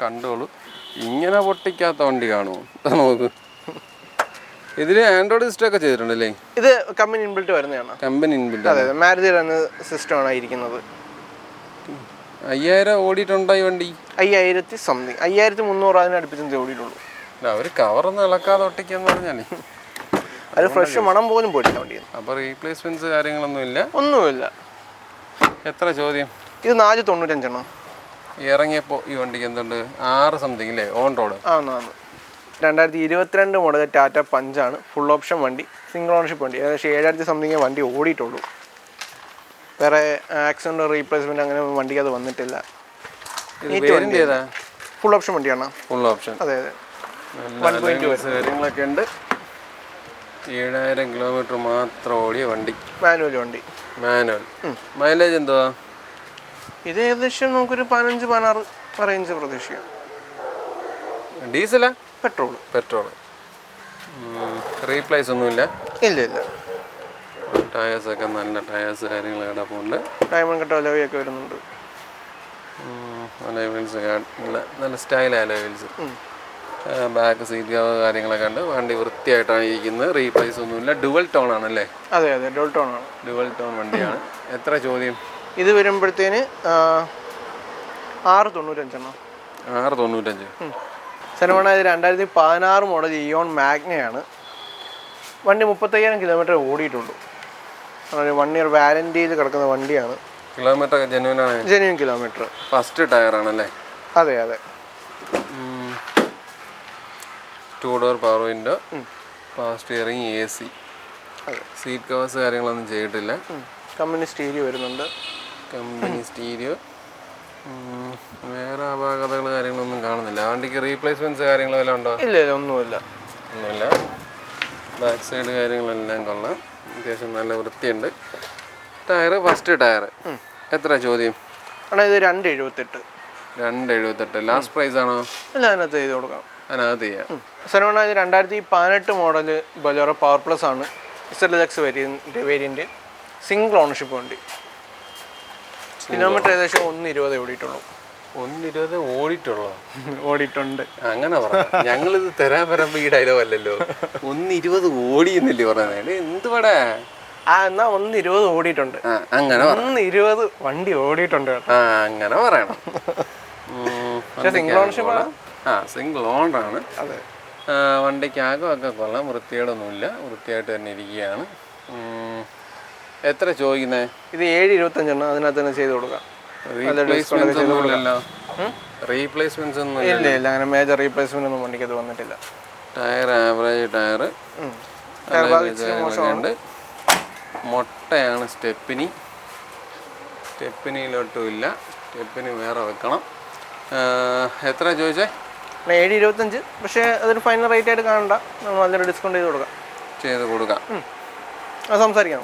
കണ്ടോളൂ. ഇങ്ങനെ പൊട്ടിക്കാത്ത വണ്ടി കാണുമോ? നോക്ക്. ഇതില് ആൻഡ്രോയിഡ് സിസ്റ്റം ഒക്കെ ചെയ്തിട്ടുണ്ടല്ലേ? ഇത് കമ്പനി ഇൻബിൽറ്റ് വരുന്നതാണ്. Company inbuilt. അതെ, മാരുതി എന്ന സിസ്റ്റമാണ് ഇരിക്കുന്നത്. 5000 ഓടിയിട്ടുണ്ടോ ഈ വണ്ടി? 5000 സംതിങ്, 5300 അതിനടുപ്പിച്ച് ഓടിയിട്ടുള്ളൂ. അവര് കവറൊന്നും ഇളക്കാതെ ഒട്ടിക്കാന്ന് പറഞ്ഞാലേ അത് ഫ്രഷ് മണം പോലും പോയില്ല വണ്ടി. അപ്പൊ റീപ്ലേസ്മെന്റ്സ് കാര്യങ്ങളൊന്നുമില്ല? ഒന്നുമില്ല. എത്ര ചോദ്യം? ഇത് 495. ഇറങ്ങിയപ്പോ ഈ വണ്ടിക്ക് എന്തുണ്ട്? 6 സംതിങ് അല്ലേ ഓൺ റോഡ്? 2022 മോഡൽ ടാറ്റ പഞ്ചാണ്. ഫുൾ ഓപ്ഷൻ വണ്ടി, സിംഗിൾ ഓണർഷിപ്പ് വണ്ടി. ഏകദേശം 7000 സംതിങ്ങേ വണ്ടി ഓടിയിട്ടുള്ളൂ. വേറെ ആക്സിഡന്റ് റീപ്ലേസ്മെന്റ് അങ്ങനെ വണ്ടിക്ക് അത് വന്നിട്ടില്ല. ഫുൾ ഓപ്ഷൻ വണ്ടിയാണ്. Full option. അതെ. 1.2 കാര്യങ്ങളൊക്കെ ഉണ്ട്. 7000 കിലോമീറ്റർ മാത്രം ഓടിയ വണ്ടി. മാനുവൽ വണ്ടി. മൈലേജ് എന്തുവാ? ഇത് ഏകദേശം നമുക്കൊരു 15-16 റേഞ്ച് പ്രതീക്ഷിക്കാം. ഡീസലാ? പെട്രോൾ. റീപ്ലേസ് ഒന്നുമില്ല? ഇല്ല. ടയേഴ്സ് ഒക്കെ നല്ല ടയേഴ്സ് കാര്യങ്ങൾ കിടപ്പുണ്ട്. ഡയമണ്ട് കട്ട് അലോയ് ഒക്കെ വരുന്നുണ്ട്. നല്ല style alloys. Back seat cover കാര്യങ്ങളൊക്കെ ഉണ്ട്. വണ്ടി വൃത്തിയായിട്ടാണ് ഇരിക്കുന്നത്. റീപ്ലേസ് ഒന്നുമില്ല. ഡുവൽ ടോൺ ആണല്ലേ? അതെ, ഡുവൽ ടോൺ ആണ്. ഡുവൽ ടോൺ വണ്ടിയാണ്. എത്ര ചോദ്യം? ഇത് വരുമ്പോഴത്തേന് 695. 695. സെനോണ. ഇത് 2016 മോഡൽ ഇയോൺ മാഗ്നയാണ്. വണ്ടി 35,000 കിലോമീറ്റർ ഓടിയിട്ടുള്ളൂ. 1 year വാരന്റിയിൽ കിടക്കുന്ന വണ്ടിയാണ്. Kilometre genuine kilometre. First tyre ആണല്ലേ? അതെ. 2 door power window, power steering, AC. Seat covers കാര്യങ്ങളൊന്നും ചെയ്തിട്ടില്ല. കമ്പനി സ്റ്റീരിയോ വരുന്നുണ്ട്. വേറെ അപാകതകൾ കാര്യങ്ങളൊന്നും കാണുന്നില്ല. വണ്ടിക്ക് റീപ്ലേസ്മെന്റ്സ് കാര്യങ്ങളെല്ലാം ഉണ്ടോ? ഇല്ല, ഒന്നുമില്ല. ബാക്ക് സൈഡ് കാര്യങ്ങളെല്ലാം കൊള്ളാം. അത്യാവശ്യം നല്ല വൃത്തിയുണ്ട്. Tyre first tyre. എത്ര ചോദ്യം? ഇത് 278. 278. ലാസ്റ്റ് പ്രൈസ് ആണോ? അല്ല, അതിനകത്ത് ചെയ്ത് കൊടുക്കാം. അതിനകത്ത് ചെയ്യാം. സെനോണ. ഇത് 2018 മോഡൽ ബൊലേറോ പവർ പ്ലസ് ആണ്. ZLX variant. സിംഗിൾ ഓണർഷിപ്പ് വണ്ടി. കിലോമീറ്റർ ഏകദേശം 120 ഓടിയിട്ടുള്ളൂ. 120 ഓടിയിട്ടുണ്ട്. അങ്ങനെ പറയാം. ഞങ്ങളിത് തരാൻ വരുമ്പോ ഈ ഡയലോഗ് അല്ലല്ലോ. 120 ഓടിയെന്നില്ലേ പറഞ്ഞത്? എന്തുവാടാ? എന്നാ 120 ഓടിയിട്ടുണ്ട്. അങ്ങനെ 120 വണ്ടി ഓടിയിട്ടുണ്ട്. അങ്ങനെ പറയണം. Single ownership. സിംഗിൾ ഓണറാണ്. അതെ. വണ്ടിക്ക് ആകമൊക്കെ കൊള്ളാം. വൃത്തികേടൊന്നുമില്ല. വൃത്തിയായിട്ട് തന്നെ ഇരിക്കുകയാണ്. എത്ര ചോദിക്കുന്നേ? ഇത് 725. അതിനകത്ത് തന്നെ ചെയ്ത് കൊടുക്കാം. റീപ്ലേസ്മെന്റ്സ് ഒന്നും ഇല്ല. അങ്ങനെ മേജർ റീപ്ലേസ്മെന്റ് ഒന്നും വണ്ടിക്ക് അത് വന്നിട്ടില്ല. Tyre average tyre. മുട്ടയാണ് സ്റ്റെപ്പിനി. സ്റ്റെപ്പിനിയിലോട്ടും ഇല്ല, സ്റ്റെപ്പിനി വേറെ വെക്കണം. എത്ര ചോദിച്ചേ? 725. പക്ഷേ അതൊരു ഫൈനൽ റേറ്റ് ആയിട്ട് കാണണ്ട, നമ്മൾ നല്ലൊരു ഡിസ്കൗണ്ട് ചെയ്ത് കൊടുക്കാം. അത് സംസാരിക്കാം.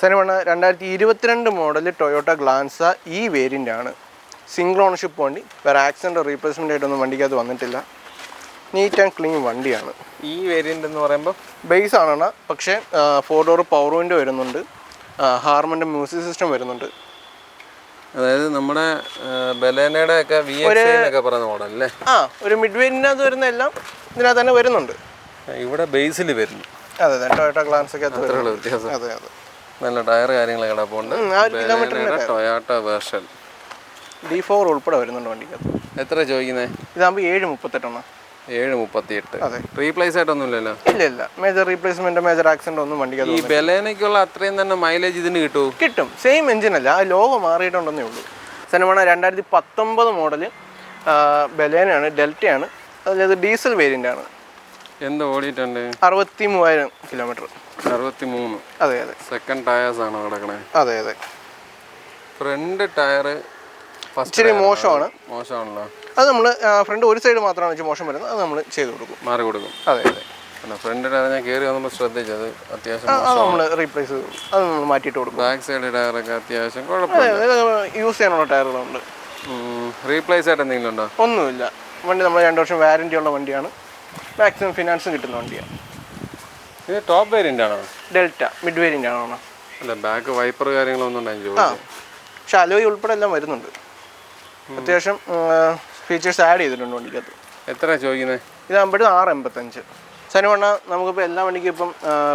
സെനവണ്ണ 2022 മോഡൽ ടൊയോട്ട ഗ്ലാൻസ ഈ വേരിയൻ്റ് ആണ്. സിംഗിൾ ഓണർഷിപ്പ് വണ്ടി, വേറെ ആക്സിഡൻറ്റ് റീപ്ലേസ്മെൻ്റ് ആയിട്ടൊന്നും വണ്ടിക്കകത്ത് വന്നിട്ടില്ല. നീറ്റ് ആൻഡ് ക്ലീൻ വണ്ടിയാണ്. ഈ വേരിയൻ്റ് എന്ന് പറയുമ്പോൾ ബേസ് ആണ്, പക്ഷേ 4 ഡോർ പവർ വിൻഡോ വരുന്നുണ്ട്, ഹാർമൻ്റെ മ്യൂസിക് സിസ്റ്റം വരുന്നുണ്ട്. അതായത് നമ്മുടെ ബലേനയുടെ ഒക്കെ VX പറയുന്ന മോഡൽ അല്ലേ? ഒരു മിഡ് വേരിയൻ്റിനകത്ത് വരുന്ന എല്ലാം ഇതിനകത്ത് തന്നെ വരുന്നുണ്ട്. ഇവിടെ ബേസിൽ വരുന്നു. അതെ ടൊയോട്ട ഗ്ലാൻസൊക്കെ വ്യത്യാസം. അതെ നല്ല ടയർ കാര്യങ്ങളൊക്കെ കിടപ്പുണ്ട്. ടൊയോട്ട വേർഷൻ D4 ഉൾപ്പെടെ വരുന്നുണ്ട് വണ്ടിക്കകത്ത്. എത്ര ചോദിക്കുന്നത്? ഇതാകുമ്പോൾ 738. 738. അതെ. റീപ്ലേസ് ആയിട്ടൊന്നും ഇല്ലല്ലോ? ഇല്ല, മേജർ റീപ്ലേസ്മെന്റ് മേജർ ആക്സിഡന്റ് ഒന്നും വണ്ടിക്കകത്ത്. ഈ ബലേനയ്ക്കുള്ള അത്രയും തന്നെ മൈലേജ് ഇതിന് കിട്ടും. സെയിം എഞ്ചിൻ അല്ല, ആ ലോഗോ മാറിയിട്ടുണ്ടെന്നേ ഉള്ളൂ. സെനവണ 2019 മോഡൽ ബലേനയാണ്, ഡെൽറ്റയാണ്. അതായത് ഡീസൽ വേരിയൻ്റ് ആണ്. എന്ത് ഓടിയിട്ടുണ്ട്? 63,000 കിലോമീറ്റർ. 63. അതെ. സെക്കൻഡ് ടയേഴ്സ് ആണോ കിടക്കണേ? അതെ. ഫ്രണ്ട് ടയർ ഇച്ചിരി മോശമാണല്ലോ. അത് നമ്മൾ ഫ്രണ്ട് ഒരു സൈഡ് മാത്രമാണ് മോശം വരുന്നത്, അത് നമ്മൾ ചെയ്ത് കൊടുക്കും, മാറി കൊടുക്കും. അതെ. ഫ്രണ്ട് ടയർ ഞാൻ കയറി വന്നപ്പോൾ ശ്രദ്ധിച്ചത് അത്യാവശ്യം നമ്മൾ റീപ്ലേസ് ചെയ്ത് കൊടുക്കും, അത് നമ്മൾ മാറ്റിയിട്ട് കൊടുക്കും. ബാക്ക് സൈഡ് ടയറൊക്കെ അത്യാവശ്യം കുഴപ്പമില്ല, യൂസ് ചെയ്യാനുള്ള ടയറുകളുണ്ട്. റീപ്ലേസ് ആയിട്ട് എന്തെങ്കിലും ഉണ്ടോ? ഒന്നുമില്ല. വണ്ടി നമ്മൾ 2 വർഷം വാറൻറ്റി ഉള്ള വണ്ടിയാണ്, മാക്സിമം ഫിനാൻസും കിട്ടുന്ന വണ്ടിയാണ്. ഇത് ടോപ്പ് വേരിയൻ്റ് ആണോ? ഡെൽറ്റ മിഡ് വേരിയൻ്റ് ആണോ? അല്ല, ബാക്ക് വൈപ്പർ കാര്യങ്ങളൊന്നും ഉണ്ടായിരുന്നു. പക്ഷെ അലോയ് ഉൾപ്പെടെ എല്ലാം വരുന്നുണ്ട്. അത്യാവശ്യം ഫീച്ചേഴ്സ് ആഡ് ചെയ്തിട്ടുണ്ട് വണ്ടിക്കകത്ത്. എത്ര ചോദിക്കുന്നത്? ഇതാകുമ്പോഴും 685. സനുവണ്ണ നമുക്കിപ്പോൾ എല്ലാ വണ്ടിക്കും ഇപ്പം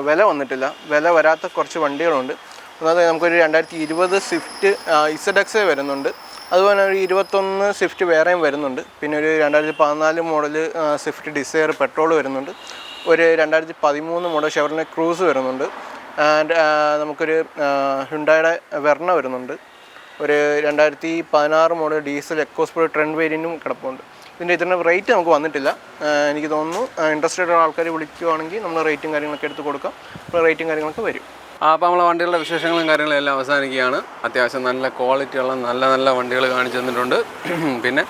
വില വന്നിട്ടില്ല, വില വരാത്ത കുറച്ച് വണ്ടികളുണ്ട്. ഒന്നാമത് നമുക്കൊരു 2020 സ്വിഫ്റ്റ് ZX വരുന്നുണ്ട്, അതുപോലെ ഒരു 21 സ്വിഫ്റ്റ് വേറെയും വരുന്നുണ്ട്. പിന്നെ ഒരു 2014 മോഡൽ സ്വിഫ്റ്റ് ഡിസയർ പെട്രോൾ വരുന്നുണ്ട്. ഒരു 2013 മോഡൽ ഷെവർലെ ക്രൂസ് വരുന്നുണ്ട്. ആൻഡ് നമുക്കൊരു ഹ്യുണ്ടായുടെ വെർണ വരുന്നുണ്ട്. ഒരു 2016 മോഡൽ ഡീസൽ എക്കോസ്പോർട്ട് ട്രെൻഡ് വേരിയൻറ്റും കിടപ്പുണ്ട്. ഇതിൻ്റെ റേറ്റ് നമുക്ക് വന്നിട്ടില്ല. എനിക്ക് തോന്നുന്നു ഇൻട്രസ്റ്റഡ് ആൾക്കാർ വിളിക്കുകയാണെങ്കിൽ നമ്മൾ റേറ്റും കാര്യങ്ങളൊക്കെ എടുത്ത് കൊടുക്കാം, അപ്പോൾ റേറ്റും കാര്യങ്ങളൊക്കെ വരും. അപ്പോൾ നമ്മളെ വണ്ടികളുടെ വിശേഷങ്ങളും കാര്യങ്ങളും എല്ലാം അവസാനിക്കുകയാണ്. അത്യാവശ്യം നല്ല ക്വാളിറ്റിയുള്ള നല്ല വണ്ടികൾ കാണിച്ചു തന്നിട്ടുണ്ട്. പിന്നെ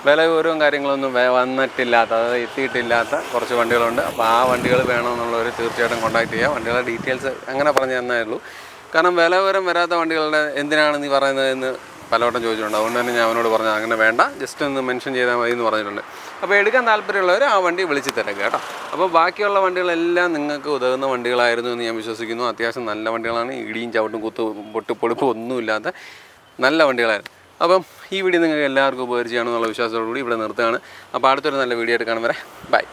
വില വിവരവും കാര്യങ്ങളൊന്നും വന്നിട്ടില്ലാത്ത, അതായത് എത്തിയിട്ടില്ലാത്ത കുറച്ച് വണ്ടികളുണ്ട്. അപ്പോൾ ആ വണ്ടികൾ വേണമെന്നുള്ളവർ തീർച്ചയായിട്ടും കോൺടാക്ട് ചെയ്യുക. വണ്ടികളുടെ ഡീറ്റെയിൽസ് അങ്ങനെ പറഞ്ഞു തന്നേ ഉള്ളൂ. കാരണം വില വിവരം വരാത്ത വണ്ടികളുടെ എന്തിനാണ് നീ പറയുന്നതെന്ന് പലവട്ടം ചോദിച്ചിട്ടുണ്ട്. അതുകൊണ്ട് തന്നെ ഞാൻ അവനോട് പറഞ്ഞു അങ്ങനെ വേണ്ട, ജസ്റ്റ് ഒന്ന് മെൻഷൻ ചെയ്താൽ മതി എന്ന് പറഞ്ഞിട്ടുണ്ട്. അപ്പോൾ എടുക്കാൻ താല്പര്യമുള്ളവർ ആ വണ്ടി വിളിച്ച് തിരക്കുക കേട്ടോ. അപ്പോൾ ബാക്കിയുള്ള വണ്ടികളെല്ലാം നിങ്ങൾക്ക് ഉതകുന്ന വണ്ടികളായിരുന്നു എന്ന് ഞാൻ വിശ്വസിക്കുന്നു. അത്യാവശ്യം നല്ല വണ്ടികളാണ്, ഇടിയും ചവിട്ടും പൊടിപ്പും ഒന്നുമില്ലാത്ത നല്ല വണ്ടികളായിരുന്നു. അപ്പം ഈ വീഡിയോ നിങ്ങൾക്ക് എല്ലാവർക്കും ഉപകരിച്ചാണെന്നുള്ള വിശ്വാസത്തോടുകൂടി ഇവിടെ നിർത്തുകയാണ്. അപ്പോൾ അടുത്തൊരു നല്ല വീഡിയോ ആയിട്ട് കാണും വരെ ബൈ.